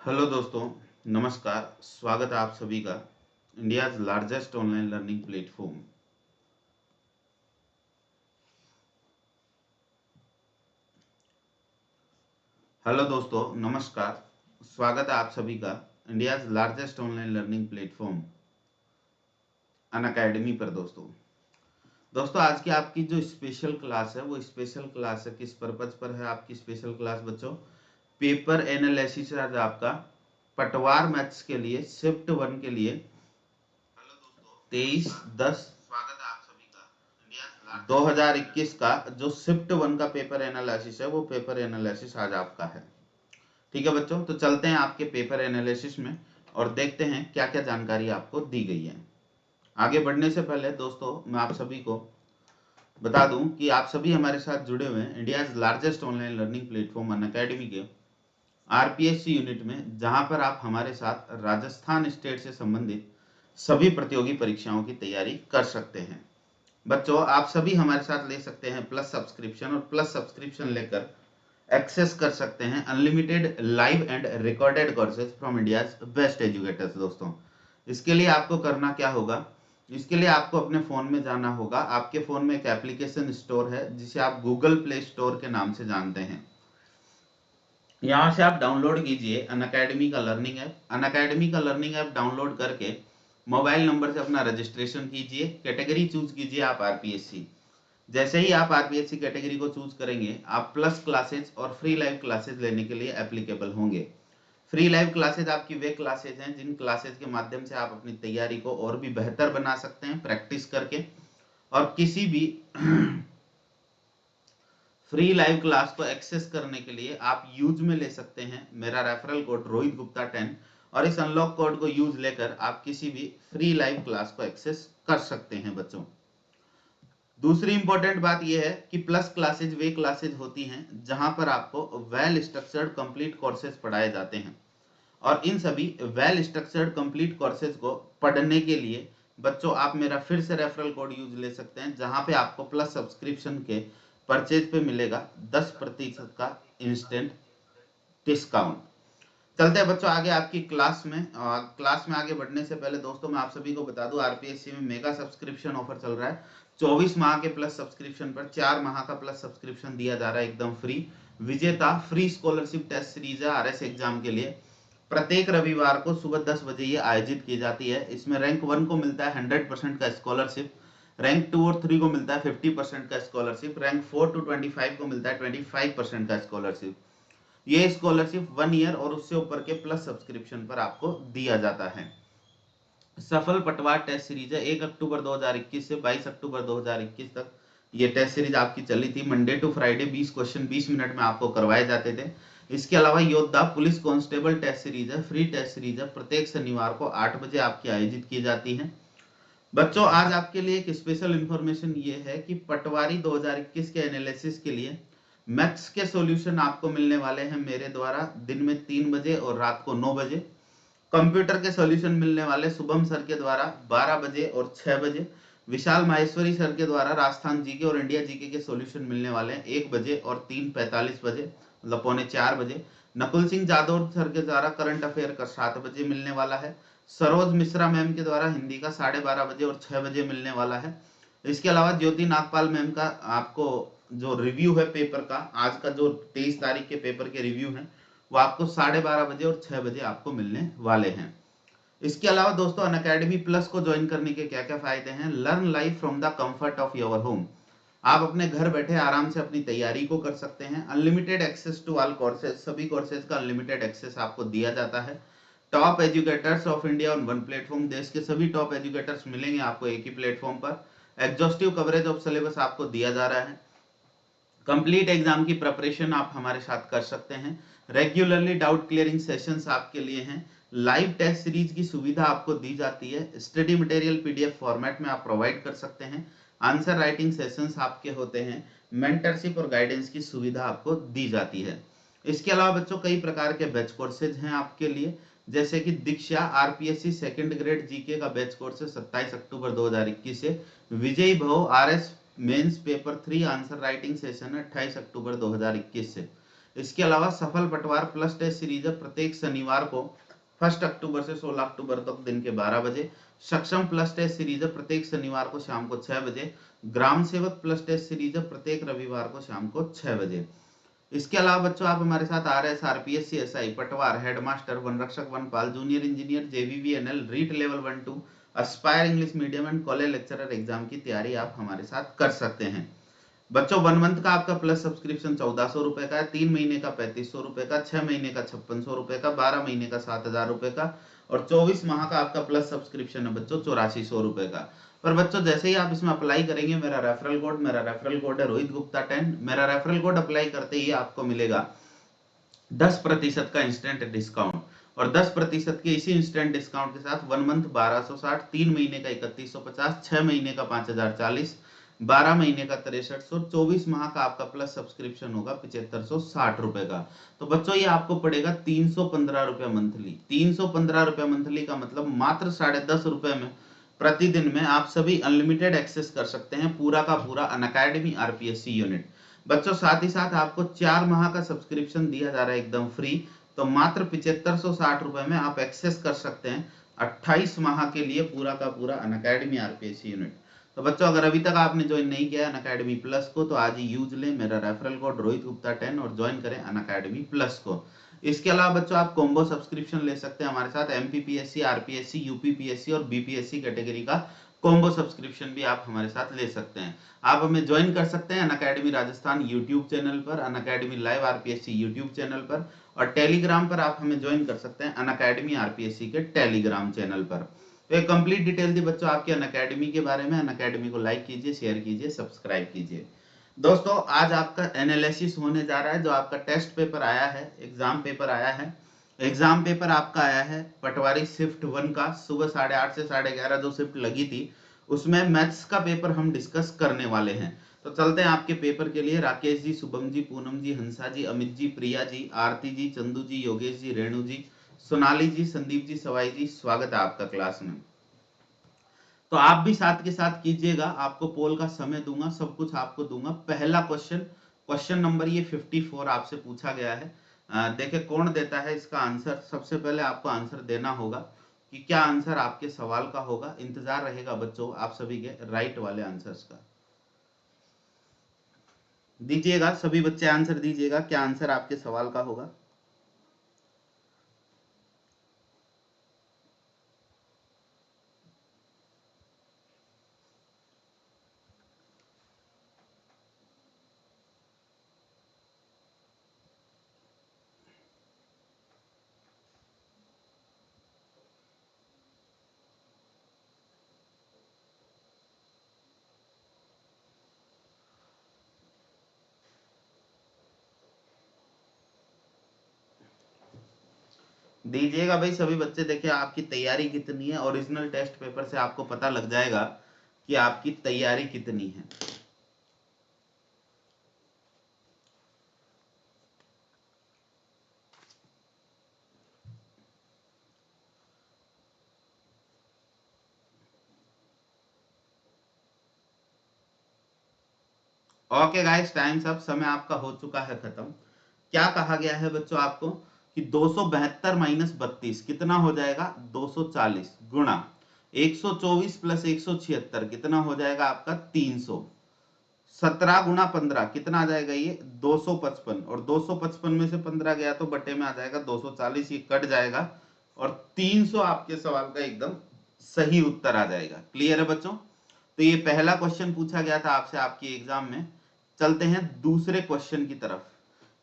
Hello दोस्तों, नमस्कार। स्वागत है आप सभी का India's largest online learning platform. Hello दोस्तों, नमस्कार। स्वागत है आप सभी का India's largest online learning platform Unacademy पर। दोस्तों आज की आपकी जो स्पेशल क्लास है वो स्पेशल क्लास है। किस पर्पज पर है आपकी स्पेशल क्लास बच्चों? पेपर एनालिसिस आज आपका पटवार मैथ्स के लिए शिफ्ट 1 के लिए 23/10 2021 का जो शिफ्ट 1 का पेपर एनालिसिस है वो पेपर एनालिसिस आज आपका है। ठीक है बच्चों, तो चलते हैं आपके पेपर एनालिसिस में और देखते हैं क्या क्या जानकारी आपको दी गई है। आगे बढ़ने से पहले दोस्तों मैं आप सभी को बता दूं कि आप सभी हमारे साथ जुड़े हुए हैं India largest online learning platform Unacademy के आरपीएससी यूनिट में, जहां पर आप हमारे साथ राजस्थान स्टेट से संबंधित सभी प्रतियोगी परीक्षाओं की तैयारी कर सकते हैं। बच्चों आप सभी हमारे साथ ले सकते हैं प्लस सब्सक्रिप्शन, और प्लस सब्सक्रिप्शन लेकर एक्सेस कर सकते हैं unlimited live and recorded courses from India's best educators. दोस्तों इसके लिए आपको करना क्या होगा? इसके लिए आपको अपने फोन में जाना होगा। आपके फोन में एक एप्लीकेशन स्टोर है जिसे आप गूगल प्ले स्टोर के नाम से जानते हैं। यहाँ से आप डाउनलोड कीजिए अनअकैडमी का लर्निंग ऐप। अनअकैडमी का लर्निंग ऐप डाउनलोड करके मोबाइल नंबर से अपना रजिस्ट्रेशन कीजिए। कैटेगरी चूज कीजिए आप आरपीएससी। जैसे ही आप आरपीएससी कैटेगरी को चूज करेंगे, आप प्लस क्लासेज और फ्री लाइव क्लासेज लेने के लिए एप्लीकेबल होंगे। फ्री लाइव क्लासेज आपकी वे क्लासेज हैं जिन क्लासेज के माध्यम से आप अपनी तैयारी को और भी बेहतर बना सकते हैं प्रैक्टिस करके। और किसी भी फ्री लाइव क्लास को एक्सेस करने के लिए आप यूज में ले सकते हैं मेरा रेफरल कोड रोहित गुप्ता 10, और इस अनलॉक कोड को यूज लेकर आप किसी भी फ्री लाइव क्लास को एक्सेस कर सकते हैं। बच्चों दूसरी इंपॉर्टेंट बात यह है कि प्लस क्लासेज वे क्लासेज होती हैं जहां पर आपको वेल स्ट्रक्चर्ड कंप्लीट कोर्सेज पढ़ाए जाते हैं, और इन सभी वेल स्ट्रक्चर्ड कंप्लीट कोर्सेज को पढ़ने के लिए बच्चों आप मेरा फिर से रेफरल कोड यूज ले सकते हैं, जहां पे आपको प्लस सब्सक्रिप्शन के परचेज पे मिलेगा 10% का इंस्टेंट डिस्काउंट। चलते हैं बच्चों आगे आपकी क्लास में। क्लास में आगे बढ़ने से पहले दोस्तों मैं आप सभी को बता दूं आरपीएससी में मेगा सब्सक्रिप्शन ऑफर चल रहा है। 24 माह के प्लस सब्सक्रिप्शन पर 4 माह का प्लस सब्सक्रिप्शन दिया जा रहा है एकदम फ्री। विजेता फ्री स्कॉलरशिप टेस्ट सीरीज है आरएस एग्जाम के लिए। प्रत्येक रविवार को सुबह 10 बजे ये आयोजित की जाती है। इसमें रैंक 1 को मिलता है 100% का स्कॉलरशिप, रैंक 2 और 3 को मिलता है 50% का स्कॉलरशिप, रैंक 4 to 25 को मिलता है 25% का स्कॉलरशिप। ये स्कॉलरशिप 1 ईयर और उससे ऊपर के प्लस सब्सक्रिप्शन पर आपको दिया जाता है। सफल पटवार टेस्ट सीरीज है 1 अक्टूबर 2021 से 22 अक्टूबर 2021 तक ये टेस्ट सीरीज आपकी चली थी। Monday to Friday 20 question 20 minute में आपको करवाए जाते थे। इसके अलावा Yoddha police constable test series है, फ्री टेस्ट सीरीज है, प्रत्येक शनिवार को 8 बजे आपकी आयोजित की जाती है। बच्चों आज आपके लिए एक स्पेशल इंफॉर्मेशन ये है कि पटवारी 2021 के एनालिसिस के लिए मैथ्स के सॉल्यूशन आपको मिलने वाले हैं मेरे द्वारा दिन में 3 बजे और रात को 9 बजे। कंप्यूटर के सॉल्यूशन मिलने वाले शुभम सर के द्वारा 12 बजे और 6 बजे। विशाल माहेश्वरी सर के द्वारा राजस्थान जीके और इंडिया जीके के सॉल्यूशन मिलने वाले हैं 1 बजे और 3:45 बजे, मतलब 3:45 बजे। नकुल सिंह जादव सर के द्वारा करंट अफेयर का 7 बजे मिलने वाला है। सरोज मिश्रा मैम के द्वारा हिंदी का 12:30 बजे और 6 बजे मिलने वाला है। इसके अलावा ज्योति नागपाल मैम का आपको जो रिव्यू है पेपर का, आज का जो 23 तारीख के पेपर के रिव्यू है वो आपको 12:30 बजे और 6 बजे आपको मिलने वाले हैं। इसके अलावा दोस्तों अनअकैडमी प्लस को ज्वाइन करने के क्या क्या फायदे हैं? Learn live from the comfort of your home. आप अपने घर बैठे आराम से अपनी तैयारी को कर सकते हैं। Unlimited access to all courses, सभी कोर्सेज का अनलिमिटेड एक्सेस आपको दिया जाता है। Top educators of India on one platform, देश के सभी टॉप एजुकेटर्स मिलेंगे आपको एक ही प्लेटफॉर्म पर। एग्जॉस्टिव कवरेज ऑफ सिलेबस आपको दिया जा रहा है। कंप्लीट एग्जाम की प्रिपरेशन आप हमारे साथ कर सकते हैं। रेगुलरली डाउट क्लियरिंग सेशंस आपके लिए हैं। लाइव टेस्ट सीरीज की सुविधा आपको दी जाती है। स्टडी मटेरियल पीडीएफ फॉर्मेट में आप प्रोवाइड कर सकते हैं। आंसर राइटिंग सेशंस आपके होते हैं। मेंटरशिप और गाइडेंस की सुविधा आपको दी जाती है। इसके अलावा बच्चों कई प्रकार के बैच कोर्सेज हैं आपके लिए, जैसे कि Diksha RPSC second grade GK का बैच कोर्स है 27 अक्टूबर 2021 से। Vijay Bhav RS mains paper 3 answer writing session है 28 अक्टूबर 2021 से। इसके अलावा सफल पटवार प्लस टेस्ट सीरीज है प्रत्येक शनिवार को 1 अक्टूबर से 16 अक्टूबर तक दिन के 12 बजे। सक्षम प्लस टेस्ट सीरीज है प्रत्येक शनिवार को शाम को 6 बजे। ग्राम सेवक प्लस टेस्ट सीरीज है प्रत्येक रविवार को शाम को 6 बजे। इसके अलावा बच्चों आप हमारे साथ RS RPS CSI Patwar headmaster वन रक्षक वनपाल junior engineer JVVNL REET level 1-2 aspire English medium and college lecturer exam की तैयारी आप हमारे साथ कर सकते हैं। बच्चों 1 मंथ का आपका प्लस सब्सक्रिप्शन 1400 रुपए का है, 3 महीने का 3500 रुपए का, 6 महीने का 5600 रुपए का, 12 महीने का 7000 रुपए का और 24 माह का आपका प्लस सब्सक्रिप्शन है बच्चों 8400 रुपए का। पर बच्चों जैसे ही आप इसमें अप्लाई करेंगे मेरा रेफरल कोड है रोहित गुप्ता 10। मेरा रेफरल कोड अप्लाई करते ही आपको मिलेगा 10% का इंस्टेंट डिस्काउंट और 10% के इसी इंस्टेंट डिस्काउंट के साथ 1 मंथ 1260, 3 महीने का 3150, 6 महीने का 5040, 12 महीने का 6300, 24 माह का आपका प्लस सब्सक्रिप्शन होगा 7560 रुपए का। तो बच्चों ये आपको पड़ेगा 315 रुपया मंथली। 315 रुपया मंथली का मतलब मात्र 10.5 रुपए में प्रतिदिन में आप सभी अनलिमिटेड एक्सेस कर सकते हैं पूरा का पूरा अनअकैडमी RPSC यूनिट। बच्चों साथ ही साथ आपको 4 माह का सब्सक्रिप्शन दिया जा रहा है एकदम फ्री। तो मात्र 7560 रुपए में आप एक्सेस कर सकते हैं 28 माह के लिए पूरा का पूरा अनअकैडमी RPSC यूनिट। तो बच्चों अगर अभी तक आपने ज्वाइन नहीं किया अनअकैडमी प्लस को तो आज ही यूज लें मेरा रेफरल कोड रोहित गुप्ता 10 और ज्वाइन करें अनअकैडमी प्लस को। इसके अलावा बच्चों आप कॉम्बो सब्सक्रिप्शन ले सकते हैं हमारे साथ MPPSC RPSC UPPSC और BPSC कैटेगरी का कॉम्बो सब्सक्रिप्शन भी आप हमारे साथ ले सकते हैं। आप हमें ज्वाइन कर सकते हैं अनअकैडमी राजस्थान यूट्यूब चैनल पर, Unacademy live RPSC YouTube channel पर और टेलीग्राम पर आप हमें ज्वाइन कर सकते हैं अनअकैडमी RPSC के टेलीग्राम चैनल पर। तो एक कंप्लीट डिटेल थी बच्चों आपके अनअकैडमी के बारे में। अनअकैडमी को लाइक कीजिए, शेयर कीजिए, सब्सक्राइब कीजिए। दोस्तों आज आपका एनालिसिस होने जा रहा है जो आपका टेस्ट पेपर आया है, एग्जाम पेपर आया है। एग्जाम पेपर आपका आया है पटवारी शिफ्ट 1 का सुबह 8:30 से 11:30 जो शिफ्ट लगी थी उसमें मैथ्स का पेपर हम डिस्कस करने वाले हैं। तो चलते हैं आपके पेपर के लिए। राकेश जी, शुभम जी, पूनम जी, हंसा जी, अमित जी, प्रिया जी, आरती जी, चंदू जी, योगेश जी, रेणु जी, सोनाली जी, संदीप जी, सवाई जी, स्वागत है आपका क्लास में। तो आप भी साथ के साथ कीजिएगा, आपको पोल का समय दूंगा, सब कुछ आपको दूंगा। पहला क्वेश्चन नंबर ये 54 आपसे पूछा गया है। देखिए कौन देता है इसका आंसर। सबसे पहले आपको आंसर देना होगा कि क्या आंसर आपके सवाल का होगा। इंतजार रहेगा बच्चों आप सभी के राइट वाले आंसर्स का। दीजिएगा सभी बच्चे आंसर दीजिएगा, क्या आंसर आपके सवाल का होगा। दीजिएगा भाई सभी बच्चे। देखिए आपकी तैयारी कितनी है, ओरिजिनल टेस्ट पेपर से आपको पता लग जाएगा कि आपकी तैयारी कितनी है। ओके गाइस, टाइम सब समय आपका हो चुका है खत्म। क्या कहा गया है बच्चों आपको कि 272 माइनस 32 कितना हो जाएगा 240 गुणा 124 प्लस 176 कितना हो जाएगा आपका 300। 17 गुणा 15 कितना आ जाएगा ये 255 और 255 में से 15 गया तो बटे में आ जाएगा 240, ये कट जाएगा और 300 आपके सवाल का एकदम सही उत्तर आ जाएगा। क्लियर है बच्चों। तो ये पहला क्वेश्चन पूछा गया था आपसे आपकी एग्जाम में। चलते हैं दूसरे क्वेश्चन की तरफ।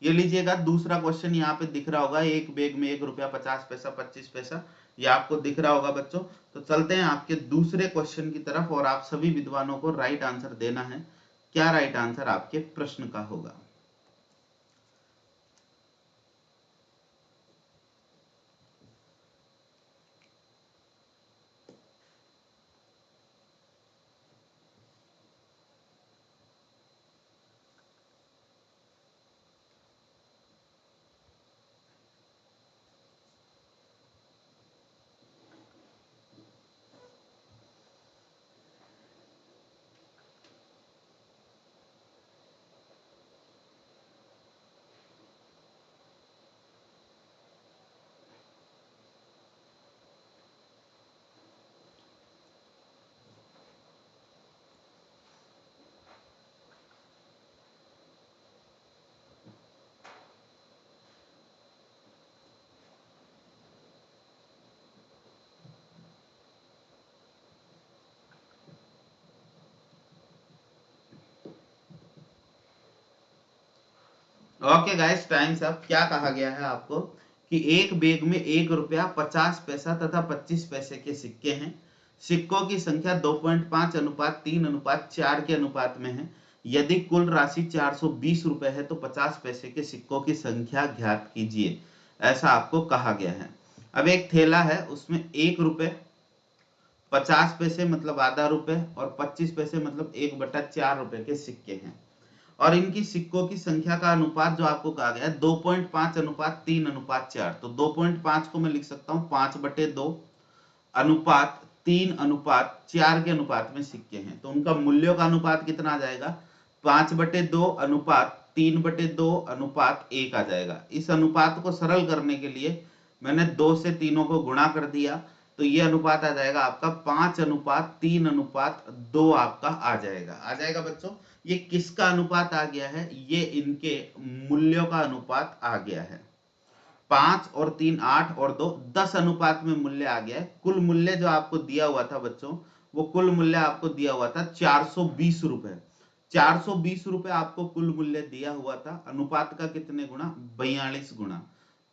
ये लीजिएगा दूसरा क्वेश्चन यहाँ पे दिख रहा होगा, एक बैग में 1 रुपया 50 पैसा 25 पैसा, ये आपको दिख रहा होगा बच्चों। तो चलते हैं आपके दूसरे क्वेश्चन की तरफ और आप सभी विद्वानों को राइट आंसर देना है। क्या राइट आंसर आपके प्रश्न का होगा। Okay guys, times up. क्या कहा गया है आपको कि एक बैग में 1 रुपया 50 पैसा तथा 25 पैसे के सिक्के हैं। सिक्कों की संख्या 2.5 अनुपात 3 अनुपात 4 के अनुपात में है। यदि कुल राशि 420 रुपए है तो 50 पैसे के सिक्कों की संख्या ज्ञात कीजिए, ऐसा आपको कहा गया है। अब एक थैला है, उसमें 1 रुपए 50 पैसे मतलब आधा रुपए और 25 पैसे मतलब 1/4 रुपए के सिक्के हैं, और इनकी सिक्कों की संख्या का अनुपात जो आपको कहा गया है 2.5 अनुपात 3 अनुपात 4। तो 2.5 को मैं लिख सकता हूँ 5/2 अनुपात 3 अनुपात 4 के अनुपात में सिक्के हैं, तो उनका मूल्यों का अनुपात कितना आ जाएगा? 5/2 अनुपात 3/2 अनुपात 1 आ जाएगा। इस अनुपात को सरल करने के लिए मैंने 2 से तीनों को गुणा कर दिया, तो ये अनुपात आ जाएगा आपका 5:3:2 आपका आ जाएगा बच्चों। ये किसका अनुपात आ गया है? ये इनके मूल्यों का अनुपात आ गया है। 5 और 3 8 और 2 10 अनुपात में मूल्य आ गया है। कुल मूल्य जो आपको दिया हुआ था बच्चों, वो कुल मूल्य आपको दिया हुआ था 420 रुपए। 420 रुपए आपको कुल मूल्य दिया हुआ था। अनुपात का कितने गुना? 42 गुना।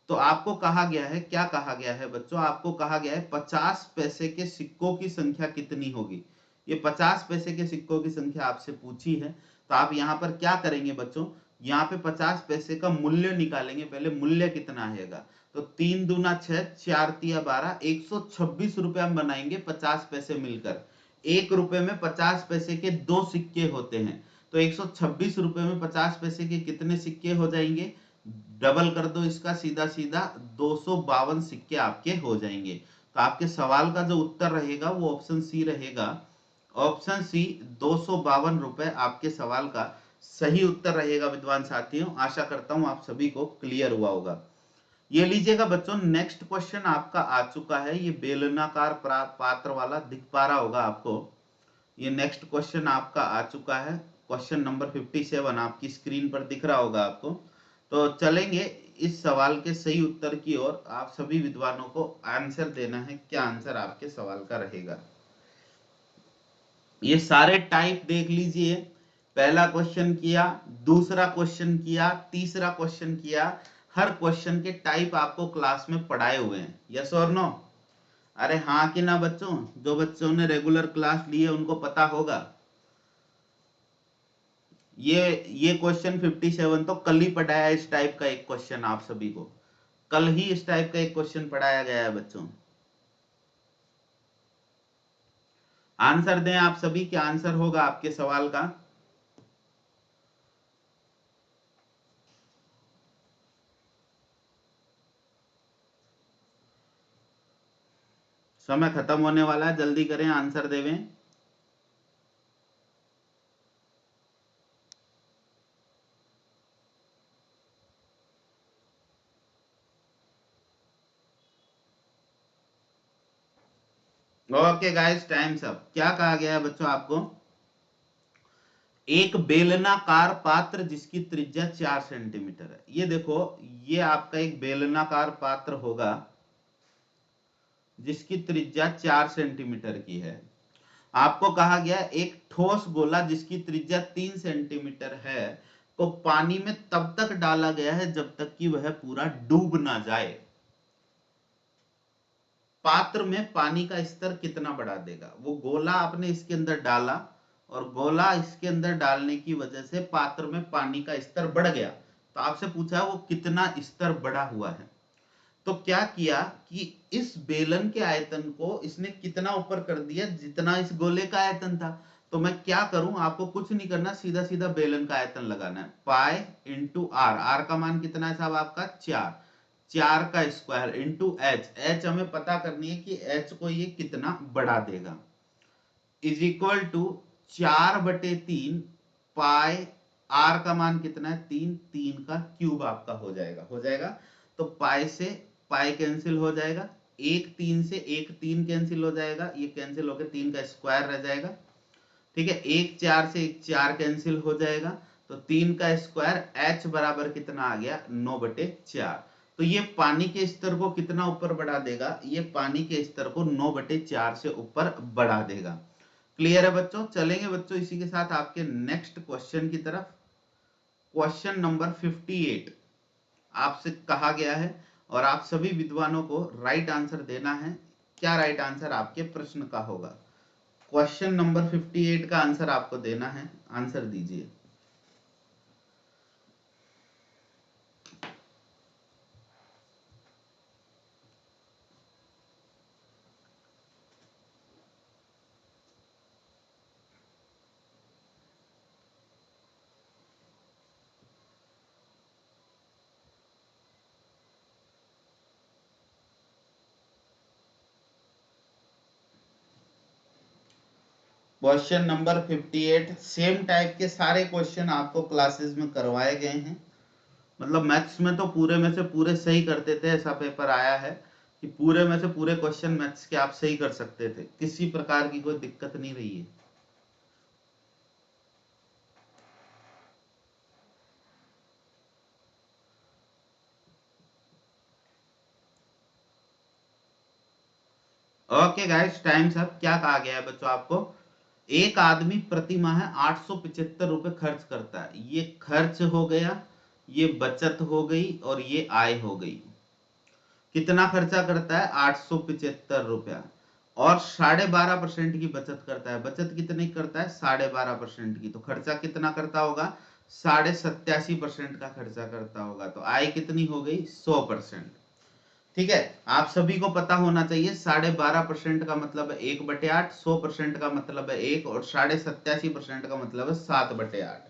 तो आपको कहा गया है, क्या कहा गया है बच्चों? आपको कहा गया है 50 पैसे के सिक्कों की संख्या कितनी होगी। ये 50 पैसे के सिक्कों की संख्या आपसे पूछी है, तो आप यहाँ पर क्या करेंगे बच्चों? यहाँ पे 50 पैसे का मूल्य निकालेंगे। पहले मूल्य कितना आएगा? तो 3 दूना 6, 4 तिया 12, 126 रुपए हम बनाएंगे 50 पैसे मिलकर। 1 रुपए में 50 पैसे के 2 सिक्के होते हैं, तो 126 रुपए में 50 पैसे के कितने सिक्के हो जाएंगे? डबल कर दो इसका, सीधा सीधा 252 सिक्के आपके हो जाएंगे। तो आपके सवाल का जो उत्तर रहेगा वो ऑप्शन सी रहेगा। ऑप्शन सी 252 रुपए आपके सवाल का सही उत्तर रहेगा। विद्वान साथियों, आशा करता हूं आप सभी को क्लियर हुआ होगा। ये लीजिएगा बच्चों, नेक्स्ट क्वेश्चन आपका आ चुका है। ये बेलनाकार पात्र वाला दिख पा रहा होगा आपको। ये नेक्स्ट क्वेश्चन आपका आ चुका है। क्वेश्चन नंबर 57 आपकी स्क्रीन पर दिख रहा होगा आपको। तो चलेंगे इस सवाल के सही उत्तर की ओर। आप सभी विद्वानों को आंसर देना है। क्या आंसर आपके सवाल का रहेगा? ये सारे टाइप देख लीजिए। पहला क्वेश्चन किया, दूसरा क्वेश्चन किया, तीसरा क्वेश्चन किया। हर क्वेश्चन के टाइप आपको क्लास में पढ़ाए हुए हैं। यस और नो? अरे हाँ कि ना बच्चों? जो बच्चों ने रेगुलर क्लास ली है उनको पता होगा। ये क्वेश्चन 57 तो कल ही पढ़ाया। इस टाइप का एक क्वेश्चन आप सभी को कल ही इस टाइप का एक क्वेश्चन पढ़ाया गया है बच्चों। आंसर दें आप सभी, क्या आंसर होगा आपके सवाल का? समय खत्म होने वाला है, जल्दी करें, आंसर देवें। Okay guys, times up. क्या कहा गया है बच्चों आपको? एक बेलनाकार पात्र जिसकी त्रिज्या 4 सेंटीमीटर है। ये देखो, ये आपका एक बेलनाकार पात्र होगा जिसकी त्रिज्या 4 सेंटीमीटर की है। आपको कहा गया एक ठोस गोला जिसकी त्रिज्या 3 सेंटीमीटर है को पानी में तब तक डाला गया है जब तक कि वह पूरा डूब ना जाए। पात्र में पानी का स्तर कितना बढ़ा देगा? वो गोला आपने इसके अंदर डाला और गोला इसके अंदर डालने की वजह से पात्र में पानी का स्तर बढ़ गया। तो आपसे पूछा वो कितना स्तर बढ़ा हुआ है। तो क्या किया कि इस बेलन के आयतन को इसने कितना ऊपर कर दिया? जितना इस गोले का आयतन था। तो मैं क्या करूं, आपको कुछ नहीं करना, सीधा सीधा बेलन का आयतन लगाना है। Pi into are. आर का मान कितना है साहब आपका? 4। 4 का स्क्वायर इंटू एच। एच हमें पता करनी है कि एच को ये कितना बढ़ा देगा। Is equal to 4/3 pi. R का मान कितना है? 3। 3 का क्यूब आपका हो जाएगा। तो पाई से पाई कैंसिल हो जाएगा। 1 3 से 1 3 कैंसिल हो जाएगा। ये कैंसिल होकर 3 का स्क्वायर रह जाएगा। ठीक है, 1 4 से 1 4 कैंसिल हो जाएगा। तो 3 का स्क्वायर एच बराबर कितना आ गया? 9/4। तो ये पानी के स्तर को कितना ऊपर बढ़ा देगा? ये पानी के स्तर को 9/4 से ऊपर बढ़ा देगा। क्लियर है बच्चों? चलेंगे बच्चों इसी के साथ आपके नेक्स्ट क्वेश्चन की तरफ। क्वेश्चन नंबर 58 आपसे कहा गया है और आप सभी विद्वानों को राइट आंसर देना है। क्या राइट आंसर आपके प्रश्न का होगा? क्वेश्चन नंबर 58 का आंसर आपको देना है, आंसर दीजिए। क्वेश्चन नंबर 58 सेम टाइप के सारे क्वेश्चन आपको क्लासेस में करवाए गए हैं। मतलब मैथ्स में तो पूरे में से पूरे सही करते थे, ऐसा पेपर आया है कि पूरे में से पूरे क्वेश्चन मैथ्स के आप सही कर सकते थे, किसी प्रकार की कोई दिक्कत नहीं रही है। Okay guys, times up. क्या कहा गया है बच्चों आपको? एक आदमी प्रति माह 875 रुपए खर्च करता है। ये खर्च हो गया, ये बचत हो गई और ये आय हो गई। कितना खर्चा करता है? 875 रुपया। और 12.5% की बचत करता है। बचत कितनी करता है? 12.5% की। तो खर्चा कितना करता होगा? 87.5% का खर्चा करता होगा। तो आय कितनी हो गई? 100%। ठीक है, आप सभी को पता होना चाहिए 12.5% का मतलब है 1/8, 100% का मतलब है 1 और 87.5% का मतलब है 7/8।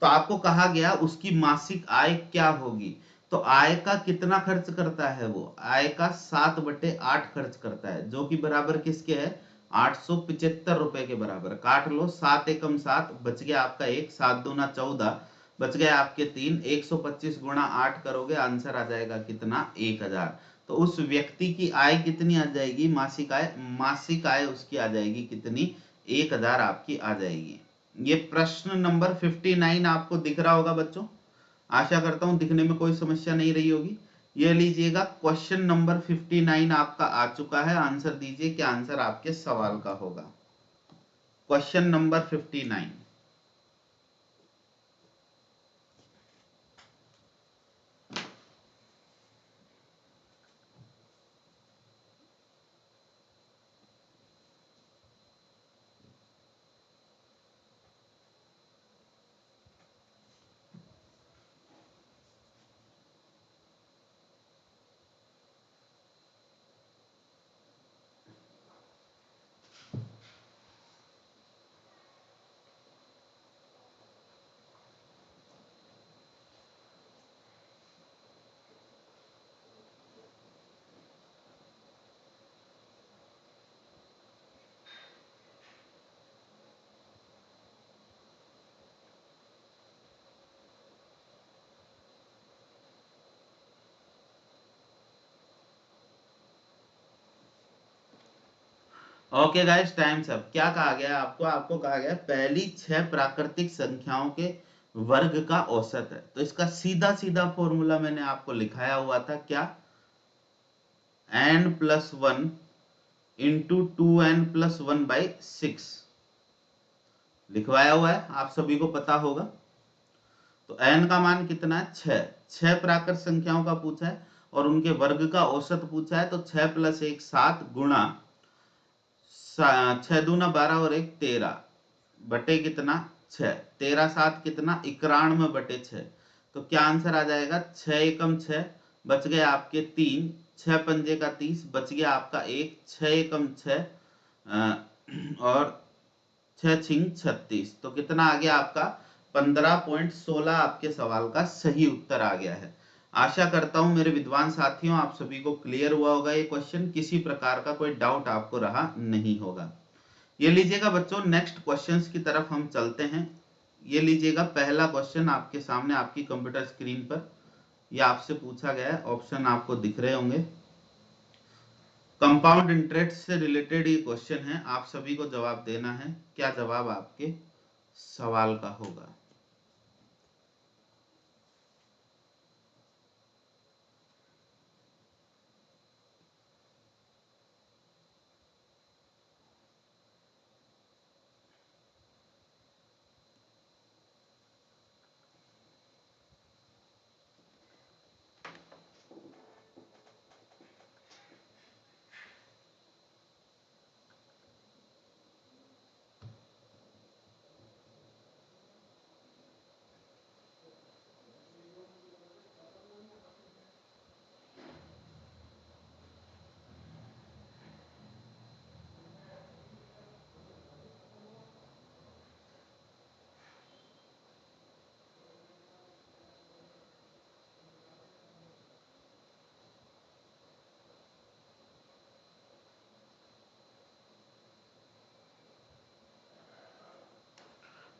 तो आपको कहा गया उसकी मासिक आय क्या होगी। तो आय का कितना खर्च करता है वो? आय का 7/8 खर्च करता है, जो कि बराबर किसके है? 875 रुपए के बराबर। काट लो, 7 एकम 7, बच गया आपका 1, 7 दूना 14, बच गए आपके 3, 125 गुणा 8 करोगे, आंसर आ जाएगा कितना? 1000। तो उस व्यक्ति की आय कितनी आ जाएगी? मासिक आय, मासिक आय उसकी आ जाएगी कितनी? 1000 आपकी आ जाएगी। ये प्रश्न नंबर 59 आपको दिख रहा होगा बच्चों, आशा करता हूं दिखने में कोई समस्या नहीं रही होगी। ये लीजिएगा, क्वेश्चन नंबर 59 आपका आ चुका है। आंसर दीजिए, क्या आंसर आपके सवाल का होगा? Question number 59। Okay guys, times up. क्या कहा गया आपको? आपको कहा गया पहली 6 प्राकृतिक संख्याओं के वर्ग का औसत है। तो इसका सीधा सीधा फॉर्मूला मैंने आपको लिखाया हुआ था, क्या? n+1 इंटू 2n+1/6 लिखवाया हुआ है, आप सभी को पता होगा। तो n का मान कितना है? 6। 6 प्राकृत संख्याओं का पूछा है और उनके वर्ग का औसत पूछा है। तो 6 + 1 7 गुणा 6 दूना 12 और 1 13 बटे कितना? 6। 13 7 कितना? 91/6। तो क्या आंसर आ जाएगा? 6 एकम 6, बच गए आपके 3, 6 पंजे का 30, बच गया आपका 1, 6 एकम 6 और 6 छिंग 36। तो कितना आ गया आपका? 15.16 आपके सवाल का सही उत्तर आ गया है। आशा करता हूं मेरे विद्वान साथियों आप सभी को क्लियर हुआ होगा ये क्वेश्चन, किसी प्रकार का कोई डाउट आपको रहा नहीं होगा। ये लीजिएगा बच्चों, नेक्स्ट क्वेश्चंस की तरफ हम चलते हैं। ये लीजिएगा, पहला क्वेश्चन आपके सामने आपकी कंप्यूटर स्क्रीन पर ये आपसे पूछा गया है। ऑप्शन आपको दिख रहे होंगे। कंपाउंड इंटरेस्ट से रिलेटेड ये क्वेश्चन है, आप सभी को जवाब देना है। क्या जवाब आपके सवाल का होगा?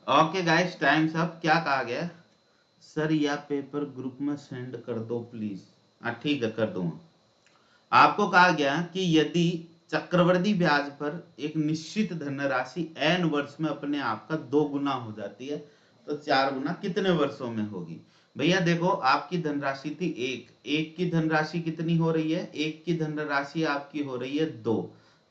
Okay guys, times up. क्या कहा गया? सर या पेपर ग्रुप में सेंड कर दो प्लीज। हाँ ठीक है, कर दूंगा। आपको कहा गया कि यदि चक्रवृद्धि ब्याज पर एक निश्चित धनराशि n वर्ष में अपने आप का 2 गुना हो जाती है, तो 4 गुना कितने वर्षों में होगी? भैया देखो, आपकी धनराशि थी एक की धनराशि कितनी हो रही है? एक की धनराशि आपकी हो रही है 2।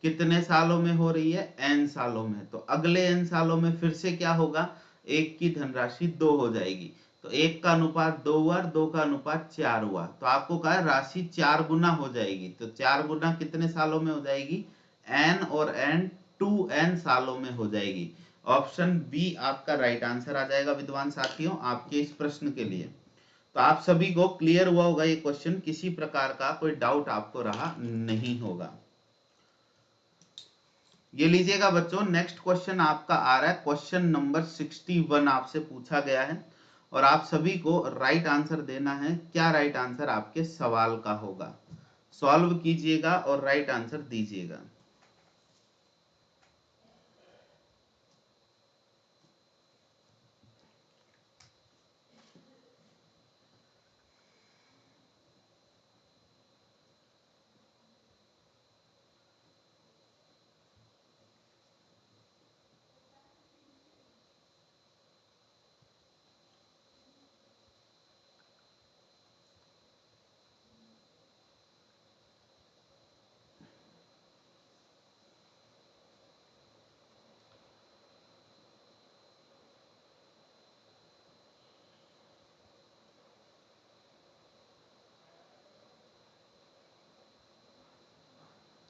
कितने सालों में हो रही है? n सालों में। तो अगले n सालों में फिर से क्या होगा? एक की धनराशि 2 हो जाएगी। तो एक का अनुपात 2 हुआ, 2 का अनुपात 4 हुआ। तो आपको कहा है राशि 4 गुना हो जाएगी। तो 4 गुना कितने सालों में हो जाएगी? n और n 2n सालों में हो जाएगी। ऑप्शन बी आपका राइट आंसर आ जाएगा विद्वान साथियों, आपके इस प्रश्न के लिए। तो आप सभी को क्लियर हुआ होगा ये क्वेश्चन, किसी प्रकार का कोई डाउट आपको रहा नहीं होगा। ये लीजिएगा बच्चों, नेक्स्ट क्वेश्चन आपका आ रहा है, क्वेश्चन नंबर 61 आपसे पूछा गया है और आप सभी को राइट आंसर देना है। क्या राइट आंसर आपके सवाल का होगा? सॉल्व कीजिएगा और राइट आंसर दीजिएगा।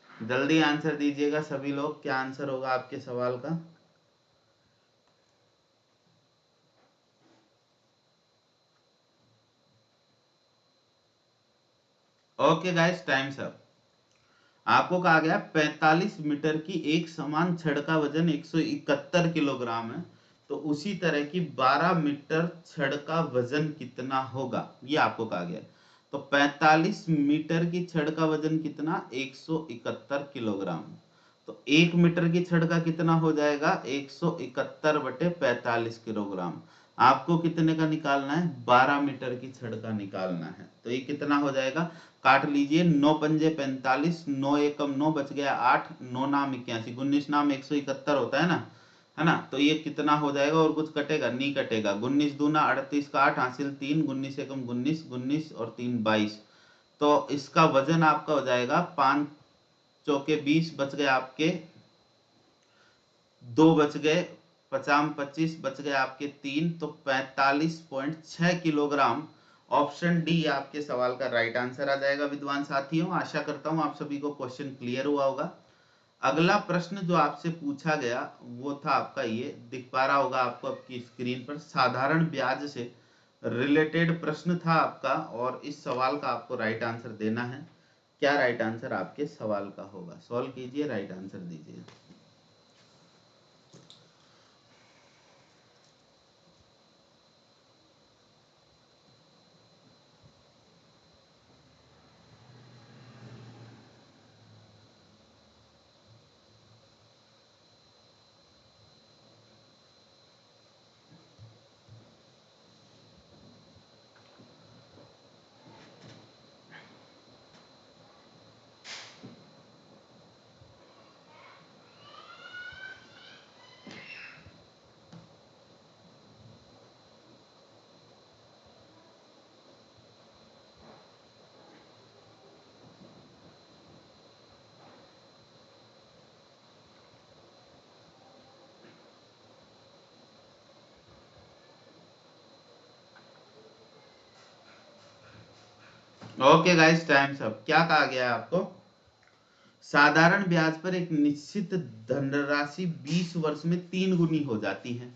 जल्दी आंसर दीजिएगा सभी लोग, क्या आंसर होगा आपके सवाल का? Okay guys, times up. आपको कहा गया 45 मीटर की एक समान छड़ का वजन 171 किलोग्राम है, तो उसी तरह की 12 मीटर छड़ का वजन कितना होगा, ये आपको कहा गया। तो 45 मीटर की छड़ का वजन कितना? 171 किलोग्राम। तो 1 मीटर की छड़ का कितना हो जाएगा? 171 बटे 45 किलोग्राम। आपको कितने का निकालना है? 12 मीटर की छड़ का निकालना है। तो ये कितना हो जाएगा? काट लीजिए, 9 पंजे 45, 9 एकम 9, बच गया 8, 9 नाम 81, 19 नाम 171 होता है ना, है ना? तो ये कितना हो जाएगा? और कुछ कटेगा? नहीं कटेगा। 19 दूना 38 का 8 हासिल 3, 19 एकम 19, 19 और 3 22। तो इसका वजन आपका हो जाएगा 5 चौके 20, बच गए आपके 2, बच गए 50 25, बच गए आपके 3, तो 45.6 किलोग्राम। ऑप्शन डी आपके सवाल का राइट आंसर आ जाएगा विद्वान साथियों। आशा करता हूं आप सभी को क्वेश्चन क्लियर हुआ होगा। अगला प्रश्न जो आपसे पूछा गया वो था आपका, ये दिख पा रहा होगा आपको आपकी स्क्रीन पर, साधारण ब्याज से रिलेटेड प्रश्न था आपका और इस सवाल का आपको राइट आंसर देना है। क्या राइट आंसर आपके सवाल का होगा? सॉल्व कीजिए, राइट आंसर दीजिए। Okay guys, times up. क्या कहा गया है आपको? साधारण ब्याज पर एक निश्चित धनराशि 20 वर्ष में 3 गुनी हो जाती है।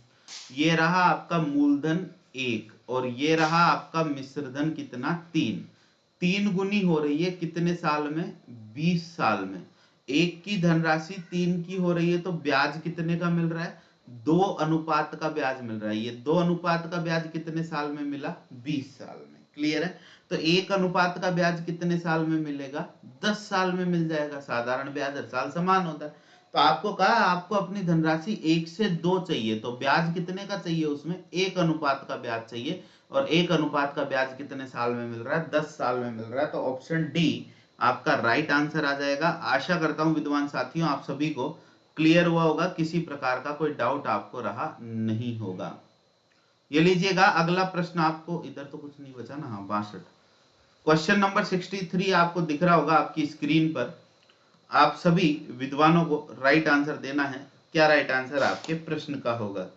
ये रहा आपका मूलधन 1 और ये रहा आपका मिश्रधन कितना? 3। 3 गुनी हो रही है कितने साल में? 20 साल में। एक की धनराशि 3 की हो रही है तो ब्याज कितने का मिल रहा है? 2 अनुपात का ब्याज मिल रहा है। ये 2 अनुपात का ब्याज कितने साल में मिला? 20 साल में। क्लियर है? तो 1 अनुपात का ब्याज कितने साल में मिलेगा? 10 साल में मिल जाएगा। साधारण ब्याज हर साल समान होता है। तो आपको कहा आपको अपनी धनराशि 1 से 2 चाहिए, तो ब्याज कितने का चाहिए, उसमें 1 अनुपात का ब्याज चाहिए। और 1 अनुपात का ब्याज कितने साल में मिल रहा है, 10 साल में मिल रहा है। तो ऑप्शन डी आपका राइट आंसर आ जाएगा। आशा करता हूं विद्वान साथियों आप सभी को क्लियर हुआ होगा, किसी प्रकार का कोई डाउट आपको रहा नहीं होगा। ये लीजिएगा अगला प्रश्न, आपको इधर तो कुछ नहीं बचा ना, हाँ 62। क्वेश्चन नंबर 63 आपको दिख रहा होगा आपकी स्क्रीन पर। आप सभी विद्वानों को राइट आंसर देना है। क्या राइट आंसर आपके प्रश्न का होगा,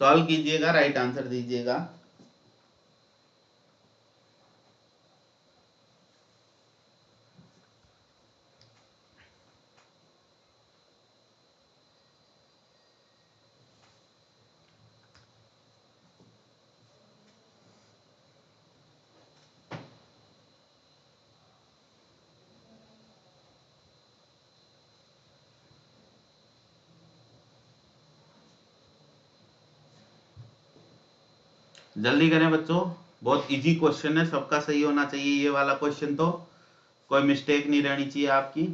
सॉल्व कीजिएगा, राइट आंसर दीजिएगा। जल्दी करें बच्चों, बहुत इजी क्वेश्चन है, सबका सही होना चाहिए ये वाला क्वेश्चन, तो कोई मिस्टेक नहीं रहनी चाहिए आपकी।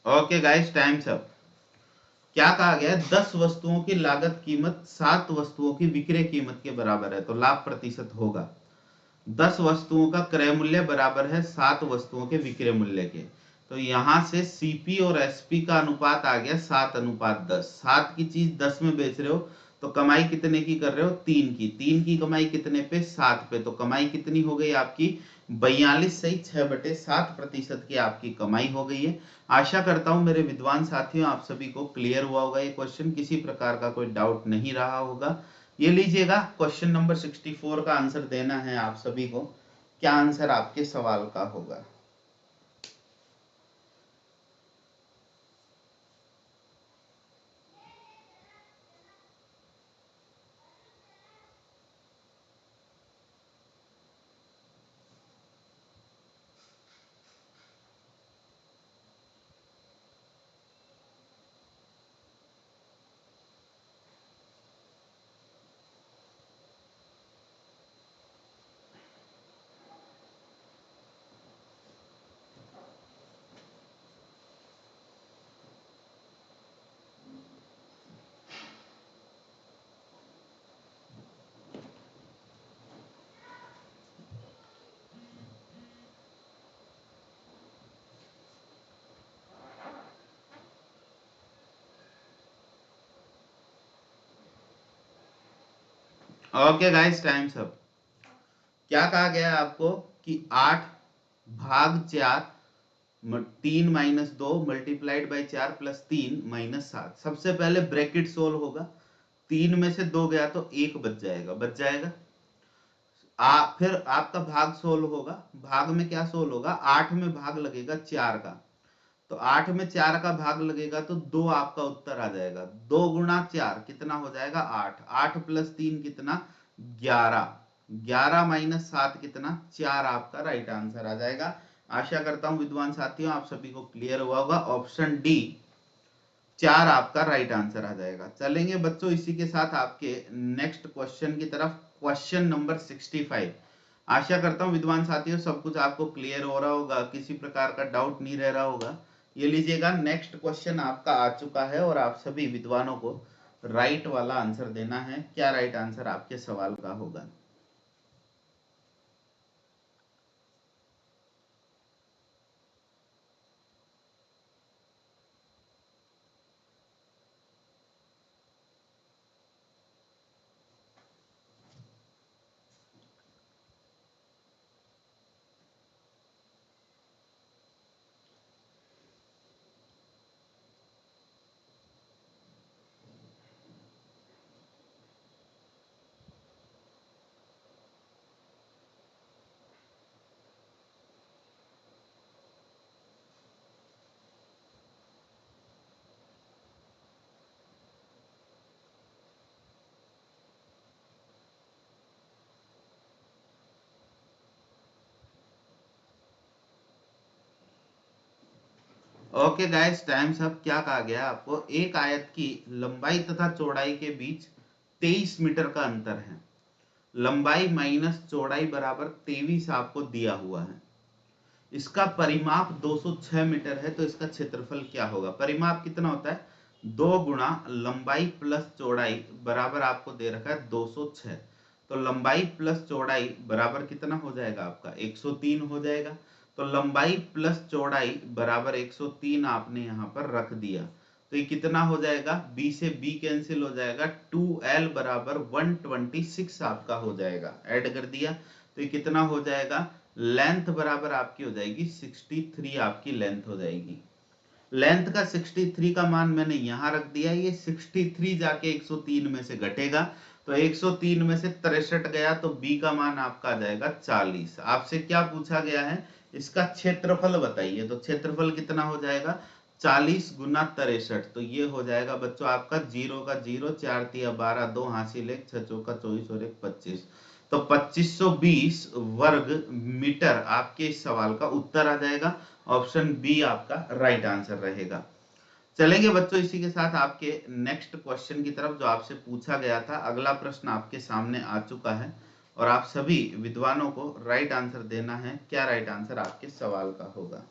Okay guys, times up. क्या कहा गया है, 10 वस्तुओं की लागत कीमत 7 वस्तुओं की विक्रय कीमत के बराबर है, तो लाभ प्रतिशत होगा। 10 वस्तुओं का क्रय मूल्य बराबर है 7 वस्तुओं के विक्रय मूल्य के। तो यहां से सीपी और एसपी का अनुपात आ गया 7:10। 7 की चीज 10 में बेच रहे हो, तो कमाई कितने की कर रहे हो, 3 की। 3 की कमाई कितने पे, 7 पे। तो कमाई कितनी हो गई आपकी, 42 सही 6/7% की आपकी कमाई हो गई है। आशा करता हूं मेरे विद्वान साथियों आप सभी को क्लियर हुआ होगा ये क्वेश्चन, किसी प्रकार का कोई डाउट नहीं रहा होगा। ये लीजिएगा क्वेश्चन नंबर 64 का आंसर देना है आप सभी को। क्या आंसर आपके सवाल का होगा, ओके गाइस, टाइम्स अप। क्या कहा गया है आपको कि 8/4 3-2 मल्टीप्लाइड बाई 4 प्लस 3 - 7। सबसे पहले ब्रैकेट सोल्व होगा, 3 में से 2 गया तो 1 बच जाएगा, फिर आपका भाग सोल्व होगा। भाग में क्या सोल्व होगा, 8 में भाग लगेगा 4 का, तो 8 में 4 का भाग लगेगा तो 2 आपका उत्तर आ जाएगा। 2 × 4 कितना हो जाएगा, 8। 8 + 3 कितना, 11। 11 - 7 कितना, 4 आपका राइट आंसर आ जाएगा। आशा करता हूं विद्वान साथियों आप सभी को क्लियर हुआ होगा। ऑप्शन डी 4 आपका राइट आंसर आ जाएगा। चलेंगे बच्चों इसी के साथ आपके नेक्स्ट क्वेश्चन की तरफ, क्वेश्चन नंबर 65। आशा करता हूं विद्वान साथियों सब कुछ आपको क्लियर हो रहा होगा, किसी प्रकार का डाउट नहीं रह रहा होगा। ये लीजिएगा नेक्स्ट क्वेश्चन आपका आ चुका है और आप सभी विद्वानों को राइट वाला आंसर देना है। क्या राइट आंसर आपके सवाल का होगा, ओके गाइस, टाइम्स अप। क्या कहा गया आपको? एक आयत की लंबाई तथा चौड़ाई के बीच 23 मीटर का अंतर है। लंबाई माइनस चौड़ाई बराबर 23 आपको दिया हुआ है। इसका परिमाप 206 मीटर है, तो इसका क्षेत्रफल क्या होगा? परिमाप कितना होता है? 2 गुणा लंबाई प्लस चौड़ाई बराबर आपको दे रखा है 206। तो लंबाई प्लस चौड़ाई बराबर कितना हो जाएगा आपका? 103 हो जाएगा। तो लंबाई प्लस चौड़ाई बराबर 103 आपने यहाँ पर रख दिया, तो ये कितना हो जाएगा? b से b कैंसिल हो जाएगा, 2l बराबर 126 आपका हो जाएगा। ऐड कर दिया तो ये कितना हो जाएगा? लेंथ बराबर आपकी हो जाएगी 63, आपकी लेंथ हो जाएगी। लेंथ का 63 का मान मैंने यहां रख दिया। ये 63 जाके 103 में से घटेगा, तो 103 में से 63 गया, तो b का मान आपका आ जाएगा 40। आपसे क्या पूछा गया है? इसका क्षेत्रफल बताइए। तो क्षेत्रफल कितना हो जाएगा? 40 गुना 63, तो ये हो जाएगा बच्चों आपका 0 का 0, 4 तिया 12, 2 हासिल 1, 6 चौका 24 और 1 25। तो 2520 वर्ग मीटर आपके इस सवाल का उत्तर आ जाएगा। ऑप्शन बी आपका राइट आंसर रहेगा। चलेंगे बच्चों इसी के साथ आपके नेक्स्ट क्वेश्चन की तरफ, जो आपसे पूछा गया था। अगला प्रश्न आपके सामने आ चुका है और आप सभी विद्वानों को राइट आंसर देना है। क्या राइट आंसर आपके सवाल का होगा?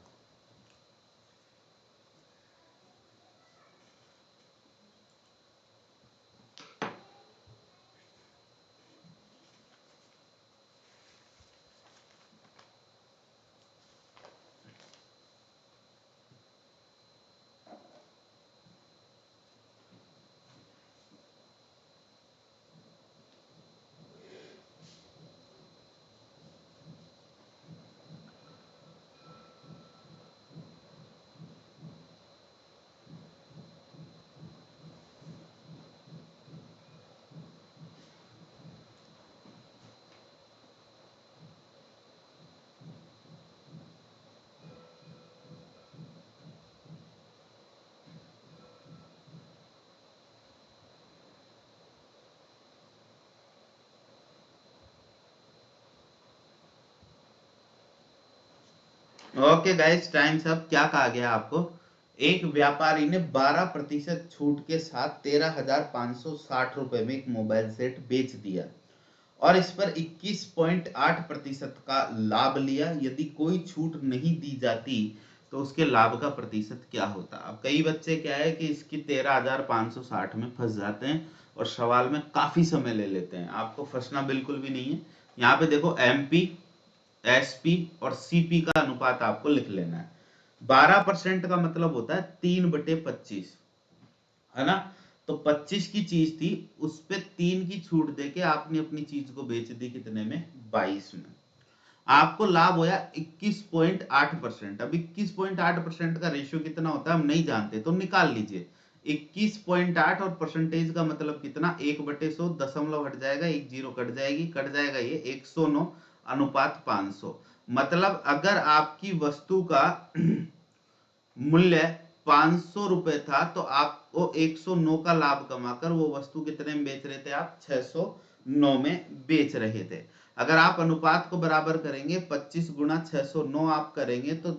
Okay guys, times up. क्या कहा गया आपको? एक व्यापारी ने 12% छूट के साथ 13,560 रुपए में एक मोबाइल सेट बेच दिया और इस पर 21.8% का लाभ लिया। यदि कोई छूट नहीं दी जाती तो उसके लाभ का प्रतिशत क्या होता? अब कई बच्चे क्या है कि इसकी 13,560 में फंस जाते हैं और सवाल में काफी समय ले लेते हैं। आपको फंसना बिल्कुल भी नहीं है। यहाँ पे देखो, एमपी, एसपी और सीपी का अनुपात आपको लिख लेना है। 12% का मतलब होता है 3/25, है ना? तो 25 की चीज थी, उस पे 3 की छूट देके आपने अपनी चीज को बेच दी कितने में? 22 में। आपको लाभ होया 21.8%। अब 21.8% का रेशियो कितना होता है हम नहीं जानते, तो निकाल लीजिए। 21.8 और परसेंटेज का मतलब कितना? 1/100, दशमलव हट जाएगा, एक जीरो कट जाएगी, कट जाएगा ये 109 अनुपात 500। मतलब अगर आपकी वस्तु का मूल्य 500 रुपए था, तो आपको 109 का लाभ कमाकर वो वस्तु कितने में बेच रहे थे? आप 609 में बेच रहे थे। अगर आप अनुपात को बराबर करेंगे, 25 गुना 609 आप करेंगे तो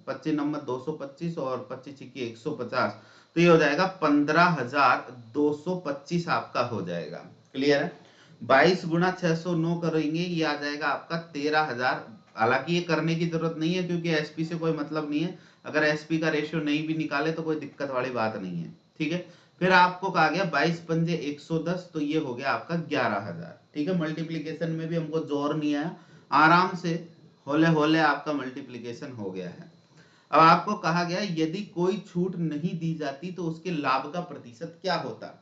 25 नंबर 225 और 25 की 150, तो ये हो जाएगा 15,225 आपका हो जाएगा। क्लियर है? 22 गुना 609 करेंगे, ये आ जाएगा आपका 13,000। हालांकि ये करने की जरूरत नहीं है क्योंकि एसपी से कोई मतलब नहीं है। अगर एसपी का रेशियो नहीं भी निकाले तो कोई दिक्कत वाली बात नहीं है। ठीक है? फिर आपको कहा गया 22 पंजे 110, तो ये हो गया आपका 11,000। ठीक है? मल्टीप्लीकेशन में भी हमको जोर नहीं आया, आराम से होले होले आपका मल्टीप्लीकेशन हो गया है। अब आपको कहा गया यदि कोई छूट नहीं दी जाती तो उसके लाभ का प्रतिशत क्या होता?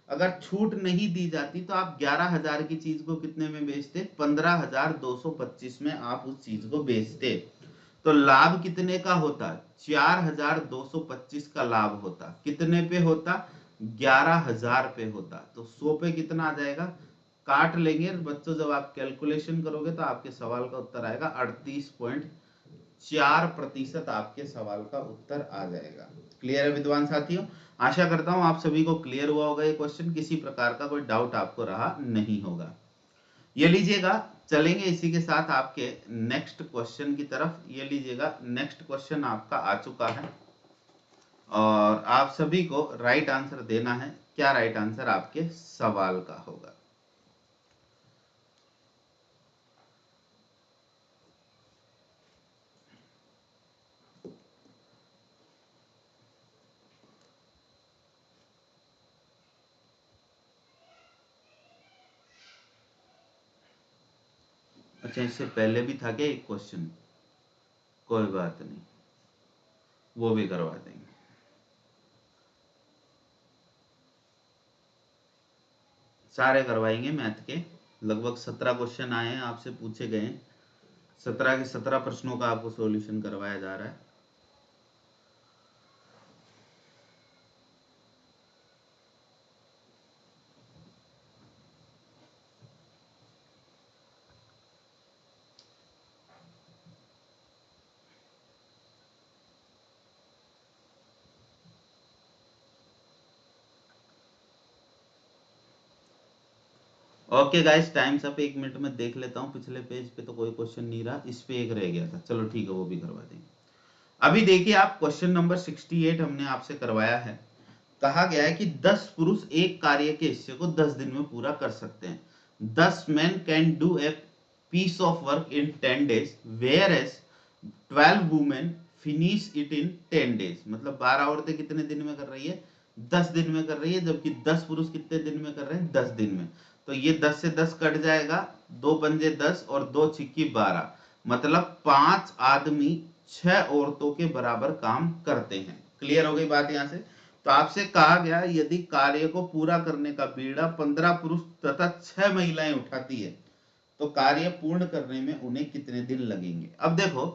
अगर छूट नहीं दी जाती तो आप 11,000 की चीज को कितने में बेचते? 15,225 में आप उस चीज को बेचते। तो लाभ कितने का होता? 4,225 का लाभ होता। कितने पे होता? 11,000 पे होता। तो 100 पे कितना आ जाएगा? काट लेंगे बच्चों, जब आप कैलकुलेशन करोगे तो आपके सवाल का उत्तर आएगा 38.4%। आपके सवाल का उत्तर आ जाएगा। क्लियर है विद्वान साथियों? आशा करता हूं आप सभी को क्लियर हुआ होगा ये क्वेश्चन, किसी प्रकार का कोई डाउट आपको रहा नहीं होगा। ये लीजिएगा, चलेंगे इसी के साथ आपके नेक्स्ट क्वेश्चन की तरफ। ये लीजिएगा, नेक्स्ट क्वेश्चन आपका आ चुका है और आप सभी को राइट आंसर देना है। क्या राइट आंसर आपके सवाल का होगा? अच्छा, इससे पहले भी था क्या एक क्वेश्चन? कोई बात नहीं, वो भी करवा देंगे। सारे करवाएंगे मैथ के। लगभग 17 क्वेश्चन आए हैं, आपसे पूछे गए हैं। 17 के 17 प्रश्नों का आपको सॉल्यूशन करवाया जा रहा है। Okay guys, times up. 1 minute में देख लेता हूँ, पिछले पेज पे तो कोई क्वेश्चन नहीं रहा, इस पे एक रह गया था। चलो ठीक है, वो भी करवा देंगे। अभी देखिए आप, क्वेश्चन नंबर 68 हमने आपसे करवाया है। कहा गया है कि 10 पुरुष एक कार्य के हिस्से को 10 दिन में पूरा कर सकते हैं। 10 men can do a piece of work in 10 days, whereas 12 women finish it in 10 days। मतलब 12 औरतें कितने दिन में कर रही है? 10 दिन में कर रही है, जबकि 10 पुरुष कितने दिन में कर रहे हैं? 10 दिन में। तो ये 10 से 10 कट जाएगा, 2 पंजे 10 और 2 छिक्की 12, मतलब 5 आदमी 6 औरतों के बराबर काम करते हैं। क्लियर हो गई बात यहां से? तो आपसे कहा गया, यदि कार्य को पूरा करने का बीड़ा 15 पुरुष तथा 6 महिलाएं उठाती है तो कार्य पूर्ण करने में उन्हें कितने दिन लगेंगे? अब देखो,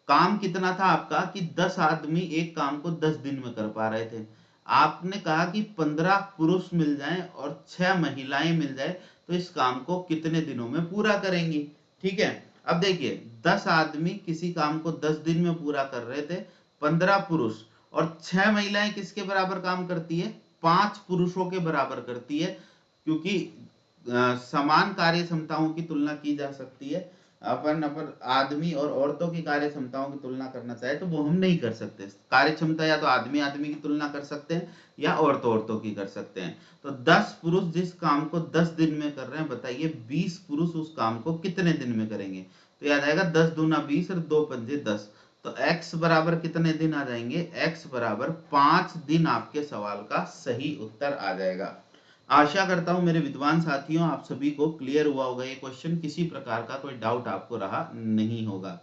काम कितना था आपका कि 10 आदमी एक काम को 10 दिन में कर पा रहे थे। आपने कहा कि 15 पुरुष मिल जाएं और 6 महिलाएं मिल जाए तो इस काम को कितने दिनों में पूरा करेंगी। ठीक है, अब देखिए 10 आदमी किसी काम को 10 दिन में पूरा कर रहे थे, 15 पुरुष, और 6 महिलाएं किसके बराबर काम करती है? 5 पुरुषों के बराबर करती है। क्योंकि समान कार्य क्षमताओं की तुलना की जा सकती है। अपन आदमी और औरतों की कार्य क्षमताओं की तुलना करना चाहे तो वो हम नहीं कर सकते। कार्य क्षमता या तो आदमी आदमी की तुलना कर सकते हैं या औरतों औरतों की कर सकते हैं। तो 10 पुरुष जिस काम को 10 दिन में कर रहे हैं, बताइए 20 पुरुष उस काम को कितने दिन में करेंगे? तो याद आएगा 10 दूना 20 और 2 पंजे 10। तो x बराबर कितने दिन आ जाएंगे? x बराबर 5 दिन आपके सवाल का सही उत्तर आ जाएगा। आशा करता हूं मेरे विद्वान साथियों, आप सभी को क्लियर हुआ होगा ये क्वेश्चन, किसी प्रकार का कोई डाउट आपको रहा नहीं होगा।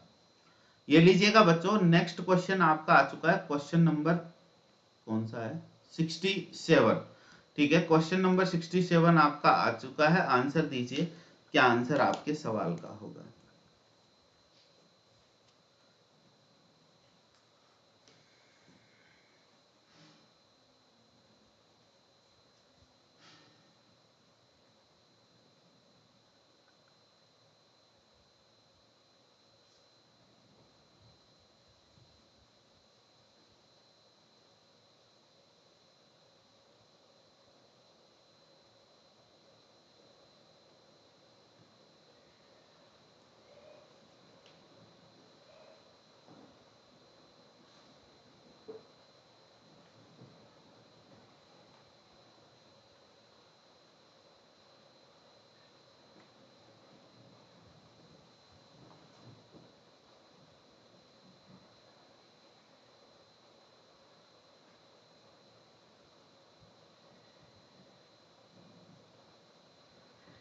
ये लीजिएगा बच्चों, नेक्स्ट क्वेश्चन आपका आ चुका है। क्वेश्चन नंबर कौन सा है? 67। ठीक है, क्वेश्चन नंबर 67 आपका आ चुका है। आंसर दीजिए, क्या आंसर आपके सवाल का होगा?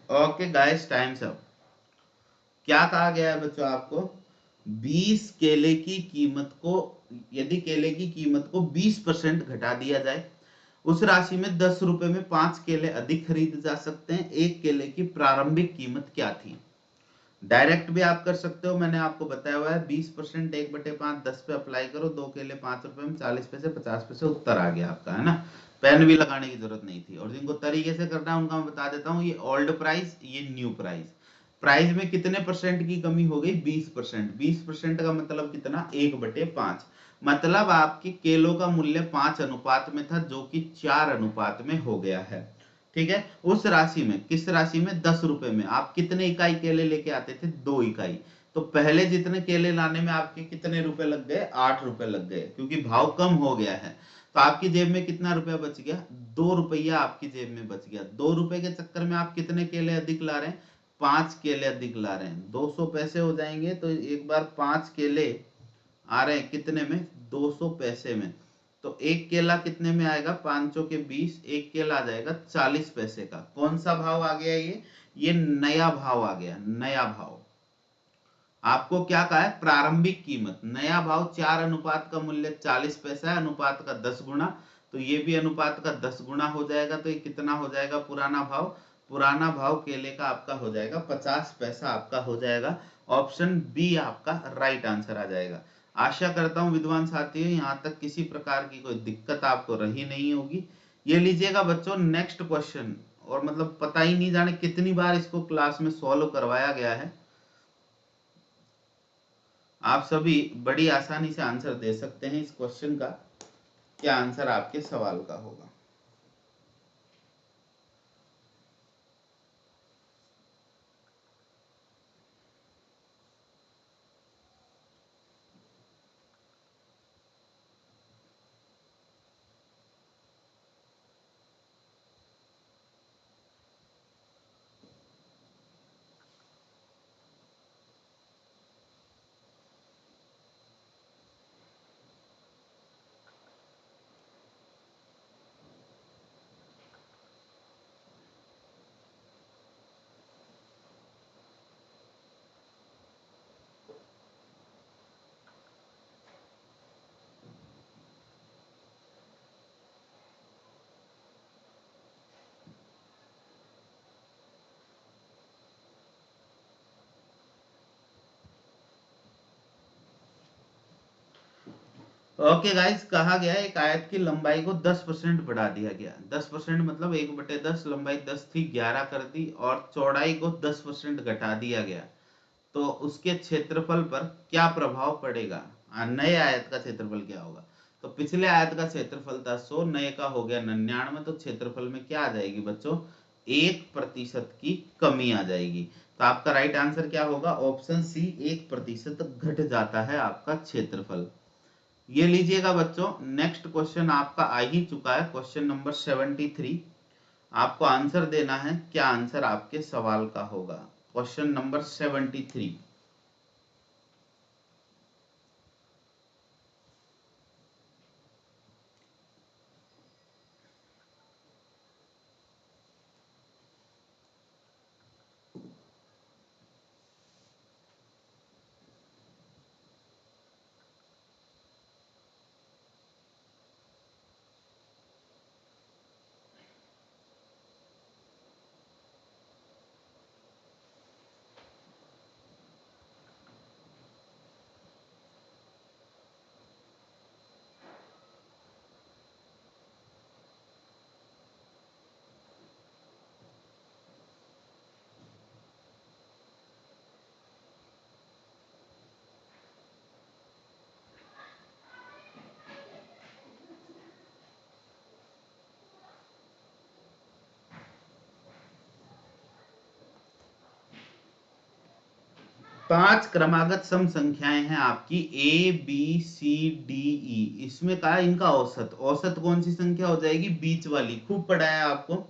Okay guys, times up. क्या कहा गया है बच्चों आपको? 20 केले की कीमत को, यदि केले की कीमत को 20% घटा दिया जाए, उस राशि में 10 रुपए में 5 केले अधिक खरीदे जा सकते हैं। एक केले की प्रारंभिक कीमत क्या थी? डायरेक्ट भी आप कर सकते हो, मैंने आपको बताया हुआ है। 20% 1/5 10 पे अप्लाई करो, 2 केले 5 रुपए में 40 पैसे 50 पैसे उत्तर आ गया आपका, है ना? पेन भी लगाने की जरूरत नहीं थी। और जिनको तरीके से करना है उनका मैं बता देता हूँ। ये ओल्ड प्राइस, ये न्यू प्राइस। प्राइस में कितने परसेंट की कमी हो गई? 20%। 20% का मतलब कितना? 1/5। मतलब आपके केलों का मूल्य 5 अनुपात में था, जो कि 4 अनुपात में हो गया है। ठीक है, उस राशि में, किस राशि में, 10 रुपए में आप कितने इकाई केले लेके आते थे, 2 इकाई। तो पहले जितने केले लाने में आपके कितने रुपए लग गए, 8 रुपए लग गए, क्योंकि भाव कम हो गया है। तो आपकी जेब में कितना रुपया बच गया, 2 रुपया आपकी जेब में बच गया। 2 रुपए के चक्कर में आप कितने केले अधिक ला रहे हैं, 5 केले अधिक ला रहे हैं। 200 पैसे हो जाएंगे, तो एक बार 5 केले आ रहे हैं कितने में, 200 पैसे में। तो एक केला कितने में आएगा, 500 के 20, एक केला आ जाएगा 40 पैसे का। कौन सा भाव आ गया, ये नया भाव आ गया, नया भाव। आपको क्या कहा है, प्रारंभिक कीमत, नया भाव 4 अनुपात का मूल्य 40 पैसा है, अनुपात का 10 गुना। तो ये भी अनुपात का 10 गुना हो जाएगा। तो ये कितना हो जाएगा पुराना भाव, पुराना भाव केले का आपका हो जाएगा 50 पैसा आपका हो जाएगा। ऑप्शन बी आपका राइट आंसर आ जाएगा। आशा करता हूं विद्वान साथियों यहाँ तक किसी प्रकार की कोई दिक्कत आपको रही नहीं होगी। ये लीजिएगा बच्चों नेक्स्ट क्वेश्चन, और मतलब पता ही नहीं जाने कितनी बार इसको क्लास में सॉल्व करवाया गया है। आप सभी बड़ी आसानी से आंसर दे सकते हैं इस क्वेश्चन का। क्या आंसर आपके सवाल का होगा। ओके गाइस, कहा गया है एक आयत की लंबाई को 10% बढ़ा दिया गया। 10% मतलब 1/10, लंबाई 10 थी 11 कर दी, और चौड़ाई को 10% घटा दिया गया। तो उसके क्षेत्रफल पर क्या प्रभाव पड़ेगा, नए आयत का क्षेत्रफल क्या होगा। तो पिछले आयत का क्षेत्रफल था 100, नए का हो गया 99, तो क्षेत्रफल में क्या आ जाएगी बच्चों, 1% की कमी आ जाएगी। तो आपका राइट आंसर क्या होगा, ऑप्शन सी, 1% घट जाता है आपका क्षेत्रफल। ये लीजिएगा बच्चों नेक्स्ट क्वेश्चन आपका आ ही चुका है, क्वेश्चन नंबर 73। आपको आंसर देना है, क्या आंसर आपके सवाल का होगा। Question number 73। 5 क्रमागत सम संख्याएं हैं आपकी A B C D E. इसमें कहा है इनका औसत, औसत कौन सी संख्या हो जाएगी, बीच वाली, खूब पढ़ा है आपको।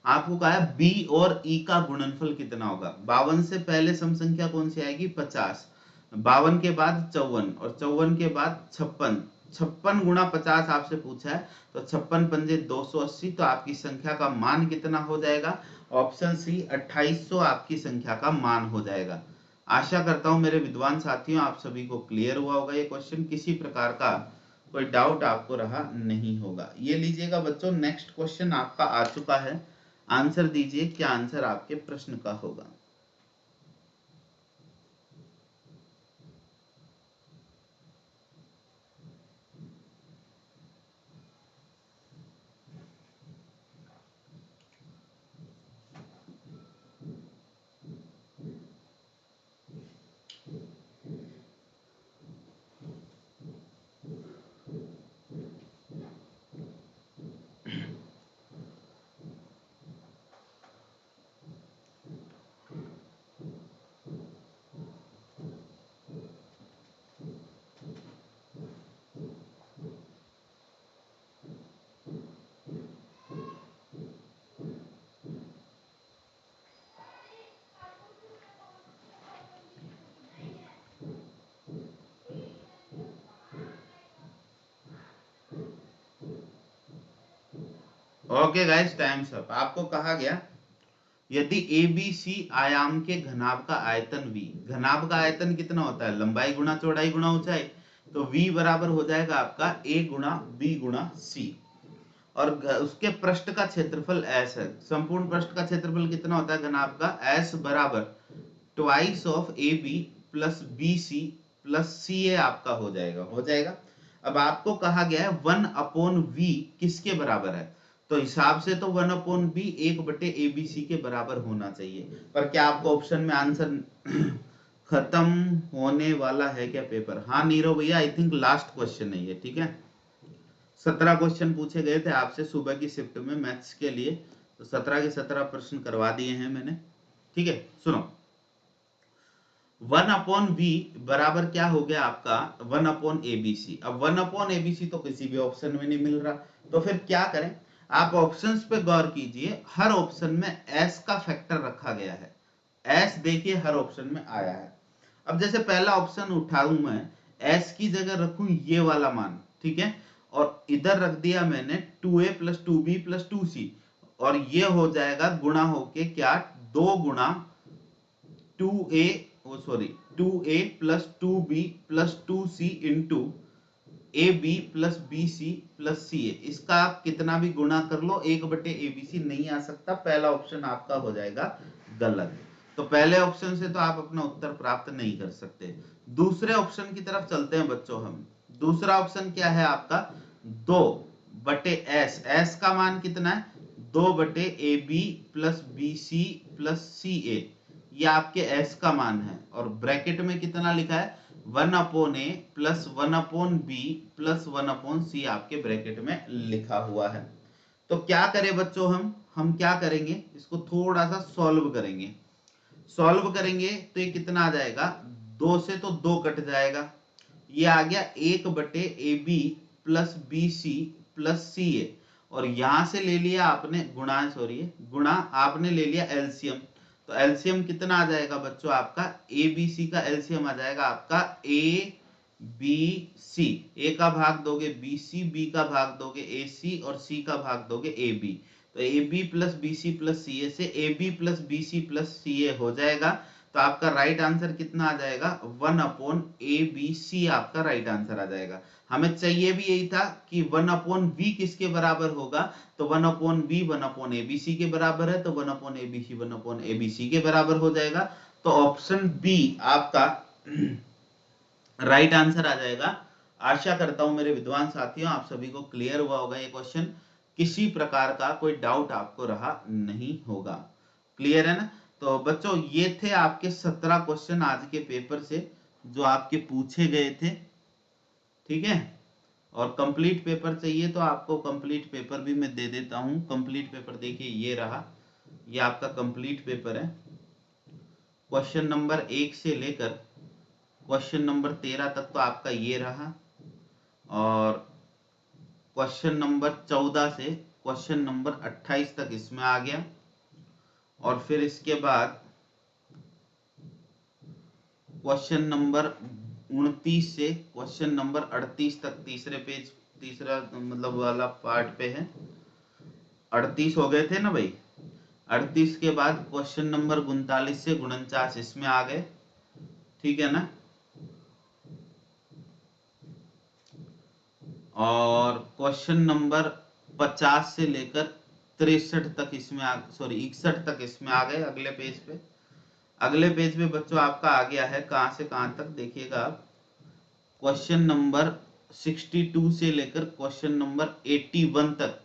आपको कहा है बी और ई का गुणनफल कितना होगा। 52 से पहले सम संख्या कौन सी आएगी, 50। 52 के बाद 54, और 54 के बाद 56। 56 गुणा 50 आपसे पूछा है, तो 56 पंजे 280। तो आपकी संख्या का मान कितना हो जाएगा, ऑप्शन सी 2800 आपकी संख्या का मान हो जाएगा। आशा करता हूं मेरे विद्वान साथियों आप सभी को क्लियर हुआ होगा ये क्वेश्चन, किसी प्रकार का कोई डाउट आपको रहा नहीं होगा। ये लीजिएगा बच्चों नेक्स्ट क्वेश्चन आपका आ चुका है। आंसर दीजिए, क्या आंसर आपके प्रश्न का होगा। Okay guys, times up. आपको कहा गया यदि ABC आयाम के घनाभ का आयतन V, घनाभ का आयतन कितना होता है, लंबाई गुणा चौड़ाई गुणा ऊंचाई, तो V बराबर हो जाएगा आपका A गुणा B गुणा C, और उसके पृष्ठ का क्षेत्रफल S है। संपूर्ण पृष्ठ का क्षेत्रफल कितना होता है घनाभ का, S बराबर twice of AB plus BC plus CA आपका हो जाएगा। अब आपको कहा गया है 1/V किसके बराबर है, तो हिसाब से तो 1/B 1/ABC के बराबर होना चाहिए, पर क्या आपको ऑप्शन में आंसर खत्म होने वाला है क्या पेपर? हाँ नीरव भैया, आई थिंक लास्ट क्वेश्चन है ये, ठीक है। 17 क्वेश्चन पूछे गए थे आपसे सुबह की शिफ्ट में मैथ्स के लिए, तो 17 के 17 प्रश्न करवा दिए हैं मैंने, ठीक है। सुनो, 1/V बराबर क्या हो गया आपका 1/ABC। अब 1/ABC तो किसी भी ऑप्शन में नहीं मिल रहा, तो फिर क्या करें, आप ऑप्शंस पे गौर कीजिए, हर ऑप्शन में S का फैक्टर रखा गया है, S देखिए हर ऑप्शन में आया है। अब जैसे पहला ऑप्शन उठाऊं मैं, S की जगह रखूं ये वाला मान, ठीक है, और इधर रख दिया मैंने 2A plus 2B plus 2C, और ये हो जाएगा गुणा होके क्या 2 गुणा 2A plus 2B plus 2C into AB plus BC plus CA। इसका आप कितना भी गुणा कर लो 1/ABC नहीं आ सकता, पहला ऑप्शन आपका हो जाएगा गलत। तो पहले ऑप्शन से तो आप अपना उत्तर प्राप्त नहीं कर सकते। दूसरे ऑप्शन की तरफ चलते हैं बच्चों हम। दूसरा ऑप्शन क्या है आपका 2/S, S का मान कितना है 2/AB plus BC plus CA, ये आपके S का मान है, और ब्रैकेट में कितना लिखा है 1/A plus 1/B plus 1/C आपके ब्रैकेट में लिखा हुआ है। तो क्या करें बच्चों, हम क्या करेंगे, इसको थोड़ा सा सॉल्व करेंगे। सॉल्व करेंगे तो ये कितना आ जाएगा, 2 से तो 2 कट जाएगा, ये आ गया 1/AB plus BC plus CA, और यहां से ले लिया आपने गुणा आपने ले लिया एलसीएम, तो एलसीएम कितना आ जाएगा बच्चों आपका, ABC का एलसीएम आ जाएगा आपका ABC, A का भाग दोगे BC, B का भाग दोगे AC, और C का भाग दोगे AB, तो AB plus BC plus CA से AB plus BC plus CA हो जाएगा। तो आपका राइट आंसर कितना आ जाएगा 1/ABC आपका राइट आंसर आ जाएगा। हमें चाहिए भी यही था कि 1/V किसके बराबर होगा, तो 1/V 1/ABC के बराबर है, तो 1/ABC 1/ABC के बराबर हो जाएगा। तो ऑप्शन बी आपका राइट आंसर आ जाएगा। आशा करता हूं मेरे विद्वान साथियों आप सभी को क्लियर हुआ होगा ये क्वेश्चन, किसी प्रकार का कोई डाउट आपको रहा नहीं होगा, क्लियर है ना। तो बच्चों ये थे आपके 17 क्वेश्चन आज के पेपर से जो आपके पूछे गए थे, ठीक है। और कंप्लीट पेपर चाहिए तो आपको कंप्लीट पेपर भी मैं दे देता हूं। कंप्लीट पेपर देखिए ये रहा, ये आपका कंप्लीट पेपर है। क्वेश्चन नंबर 1 से लेकर क्वेश्चन नंबर 13 तक तो आपका ये रहा, और क्वेश्चन नंबर 14 से क्वेश्चन नंबर 28 तक इसमें आ गया, और फिर इसके बाद क्वेश्चन नंबर 29 से क्वेश्चन नंबर 38 तक तीसरे पेज, तीसरा मतलब वाला पार्ट पे है। 38 हो गए थे ना भाई, 38 के बाद क्वेश्चन नंबर 39 से 49 इसमें आ गए, ठीक है ना। और क्वेश्चन नंबर 50 से लेकर 63 तक इसमें 61 तक इसमें आ गए अगले पेज पे। अगले पेज पे बच्चों आपका आ गया है कहां से कहां तक देखिएगा आप, क्वेश्चन नंबर 62 से लेकर क्वेश्चन नंबर 81 तक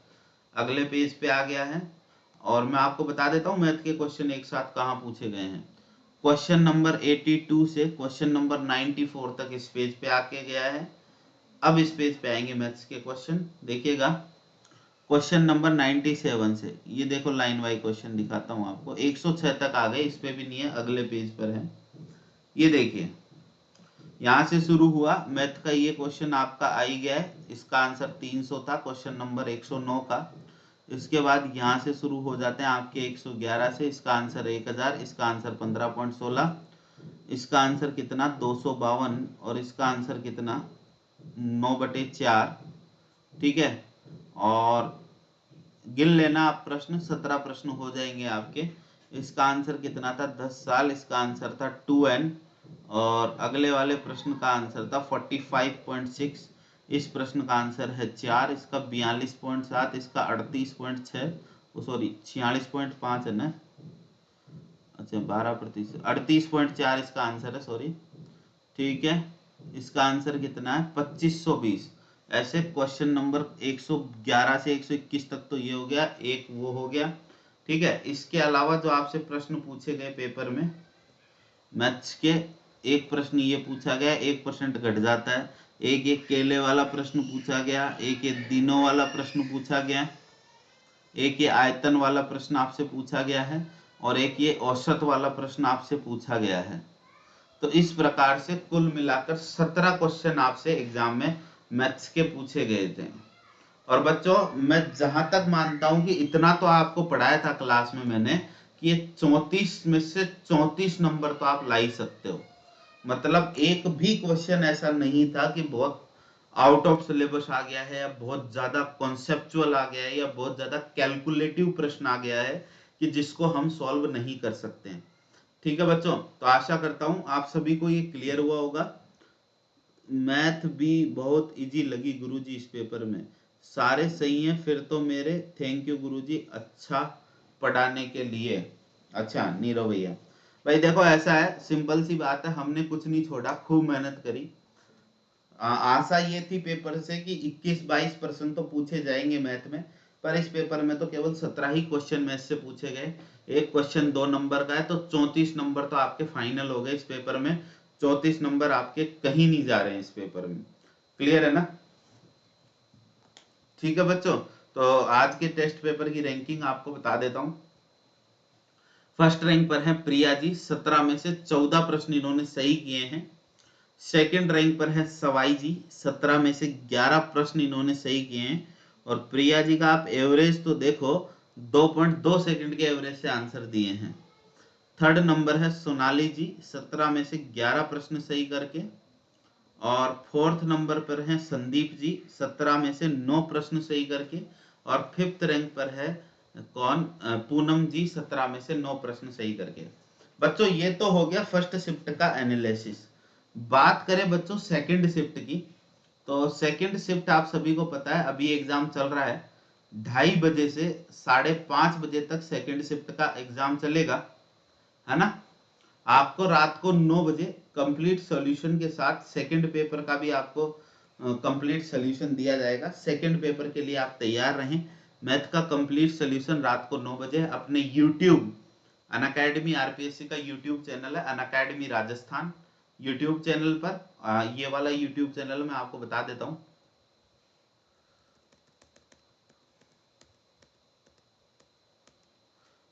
अगले पेज पे आ गया है। और मैं आपको बता देता हूं मैथ के क्वेश्चन एक साथ कहां पूछे गए हैं। क्वेश्चन नंबर 82 से क्वेश्चन नंबर 94 तक इस पेज पे आके गया है। अब इस पेज पे आएंगे मैथ्स के क्वेश्चन, देखिएगा क्वेश्चन नंबर 97 से, ये देखो लाइन वाइज क्वेश्चन दिखाता हूं आपको, 106 तक आ गए, इस पे भी नहीं है अगले पेज पर है। ये देखिए यहां से शुरू हुआ मैथ का, ये क्वेश्चन आपका आ ही गया है, इसका आंसर 300 था क्वेश्चन नंबर 109 का। इसके बाद यहां से शुरू हो जाते हैं आपके 111 से, इसका आंसर 1000, इसका आंसर 15.16, इसका आंसर कितना 252, और इसका आंसर कितना 9/4, ठीक है। और गिन लेना आप प्रश्न, 17 प्रश्न हो जाएंगे आपके। इसका आंसर कितना था? 10 साल। इसका आंसर था 2n। और अगले वाले प्रश्न का आंसर था 45.6। इस प्रश्न का आंसर है 4। इसका 42.7। इसका 38.6, सॉरी 46.5 है ना, अच्छा 12%, 38.4 इसका आंसर है, सॉरी। ठीक है, इसका आंसर कितना है? 2520। ऐसे क्वेश्चन नंबर 111 से 121 तक तो ये हो गया, एक वो हो गया। ठीक है, इसके अलावा जो आपसे प्रश्न पूछे गए पेपर में मैथ्स के, एक प्रश्न ये पूछा गया, 1% घट जाता है। एक केले वाला प्रश्न पूछा गया, एक ये दिनों वाला प्रश्न पूछा गया, एक ये आयतन वाला प्रश्न आपसे पूछा गया है, और एक ये औसत वाला प्रश्न आपसे पूछा गया है। तो इस प्रकार से कुल मिलाकर 17 क्वेश्चन आपसे एग्जाम में मैथ्स के पूछे गए थे। और बच्चों, मैं जहां तक मानता हूं कि इतना तो आपको पढ़ाया था क्लास में मैंने, कि ये 34 में से 34 नंबर तो आप ला ही सकते हो। मतलब एक भी क्वेश्चन ऐसा नहीं था कि बहुत आउट ऑफ सिलेबस आ गया है, या बहुत ज्यादा कॉन्सेप्चुअल आ गया है, या बहुत ज्यादा कैलकुलेटिव प्रश्न आ गया है कि जिसको हम सॉल्व नहीं कर सकते हैं। ठीक है बच्चों, तो आशा करता हूं आप सभी को ये क्लियर हुआ होगा। मैथ भी बहुत इजी लगी गुरुजी इस पेपर में, सारे सही हैं फिर तो मेरे। थैंक यू गुरुजी, अच्छा पढ़ाने के लिए। अच्छा नीरव भैया, भाई देखो ऐसा है, सिंपल सी बात है, हमने कुछ नहीं छोड़ा, खूब मेहनत करी। आशा ये थी पेपर से कि 21-22% तो पूछे जाएंगे मैथ में, पर इस पेपर में तो केवल 17 ही क्वेश्चन मैथ से पूछे गए। एक क्वेश्चन 2 नंबर का है, तो 34 नंबर तो आपके फाइनल हो गए इस पेपर में। 34 नंबर आपके कहीं नहीं जा रहे हैं इस पेपर में। क्लियर है ना? ठीक है बच्चों, तो आज के टेस्ट पेपर की रैंकिंग आपको बता देता हूं। फर्स्ट रैंक पर है प्रिया जी, 17 में से 14 प्रश्न इन्होंने सही किए हैं। सेकंड रैंक पर है सवाई जी, 17 में से 11 प्रश्न इन्होंने सही किए हैं। और प्रिया जी का आप एवरेज तो देखो, 2.2 सेकंड के एवरेज से आंसर दिए हैं। थर्ड नंबर है सोनाली जी, 17 में से 11 प्रश्न सही करके। और फोर्थ नंबर पर है संदीप जी, 17 में से 9 प्रश्न सही करके। और फिफ्थ रैंक पर है कौन? पूनम जी, 17 में से 9 प्रश्न सही करके। बच्चों ये तो हो गया फर्स्ट शिफ्ट का एनालिसिस। बात करें बच्चों सेकंड शिफ्ट की, तो सेकंड शिफ्ट आप सभी को पता है अभी एग्जाम चल रहा है, 2:30 बजे से 5:30 बजे तक सेकंड शिफ्ट का एग्जाम चलेगा, है ना। आपको रात को 9 बजे कंप्लीट सॉल्यूशन के साथ सेकंड पेपर का भी आपको कंप्लीट सॉल्यूशन दिया जाएगा। सेकंड पेपर के लिए आप तैयार रहें। मैथ का कंप्लीट सॉल्यूशन रात को 9 बजे अपने यूट्यूब अनअकैडमी आरपीएससी का यूट्यूब चैनल है, अनअकैडमी राजस्थान यूट्यूब चैनल पर। ये वाला यूट्यूब चैनल मैं आपको बता देता हूँ,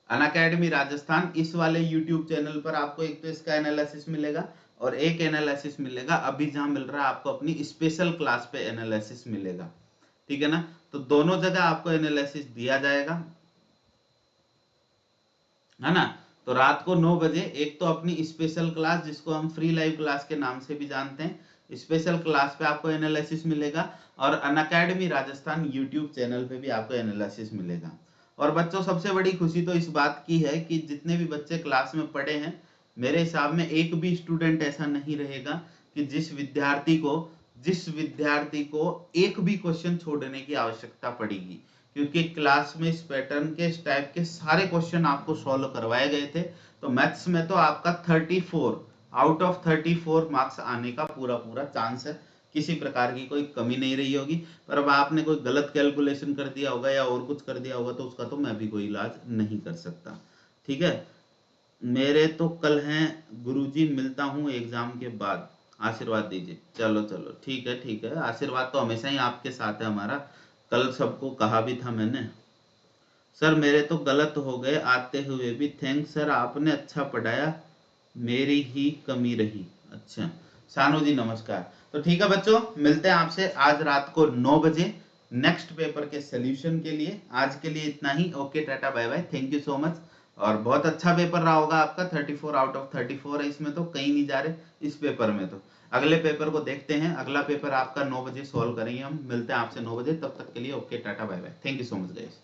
अनअकैडमी राजस्थान। इस वाले यूट्यूब चैनल पर आपको एक तो इसका एनालिसिस मिलेगा, और एक एनालिसिस मिलेगा अभी जहां मिल रहा है आपको अपनी स्पेशल क्लास पे एनालिसिस मिलेगा। ठीक है ना, तो दोनों जगह आपको एनालिसिस दिया जाएगा, है ना। तो रात को 9 बजे एक तो अपनी स्पेशल क्लास, जिसको हम फ्री लाइव क्लास के नाम से भी जानते हैं, स्पेशल क्लास पे आपको एनालिसिस मिलेगा। और अनअकैडमी राजस्थान यूट्यूब चैनल पे भी आपको एनालिसिस मिलेगा। और बच्चों सबसे बड़ी खुशी तो इस बात की है कि जितने भी बच्चे क्लास में पढ़े हैं, मेरे हिसाब में एक भी स्टूडेंट ऐसा नहीं रहेगा कि जिस विद्यार्थी को एक भी क्वेश्चन छोड़ने की आवश्यकता पड़ेगी, क्योंकि क्लास में इस पैटर्न के, इस टाइप के सारे क्वेश्चन आपको सॉल्व करवाए गए थे। तो मैथ्स में तो आपका 34 आउट ऑफ 34 मार्क्स आने का पूरा पूरा चांस है, किसी प्रकार की कोई कमी नहीं रही होगी। पर अब आपने कोई गलत कैलकुलेशन कर दिया होगा या और कुछ कर दिया होगा, तो उसका तो मैं भी कोई इलाज नहीं कर सकता। ठीक है, मेरे तो कल हैं गुरुजी, मिलता हूँ एग्जाम के बाद, आशीर्वाद दीजिए। चलो चलो ठीक है, ठीक है, आशीर्वाद तो हमेशा ही आपके साथ है हमारा, कल सबको कहा भी था मैंने। सर मेरे तो गलत हो गए आते हुए भी, थैंक्स सर आपने अच्छा पढ़ाया, मेरी ही कमी रही। अच्छा सानू जी नमस्कार। तो ठीक है बच्चों, मिलते हैं आपसे आज रात को 9 बजे नेक्स्ट पेपर के सॉल्यूशन के लिए। आज के लिए इतना ही, okay tata bye bye, thank you so much. और बहुत अच्छा पेपर रहा होगा आपका, 34 आउट ऑफ 34 है इसमें, तो कहीं नहीं जा रहे इस पेपर में। तो अगले पेपर को देखते हैं, अगला पेपर आपका 9 बजे सॉल्व करेंगे हम। मिलते हैं आपसे 9 बजे, तब तक के लिए okay tata bye bye, thank you so much guys.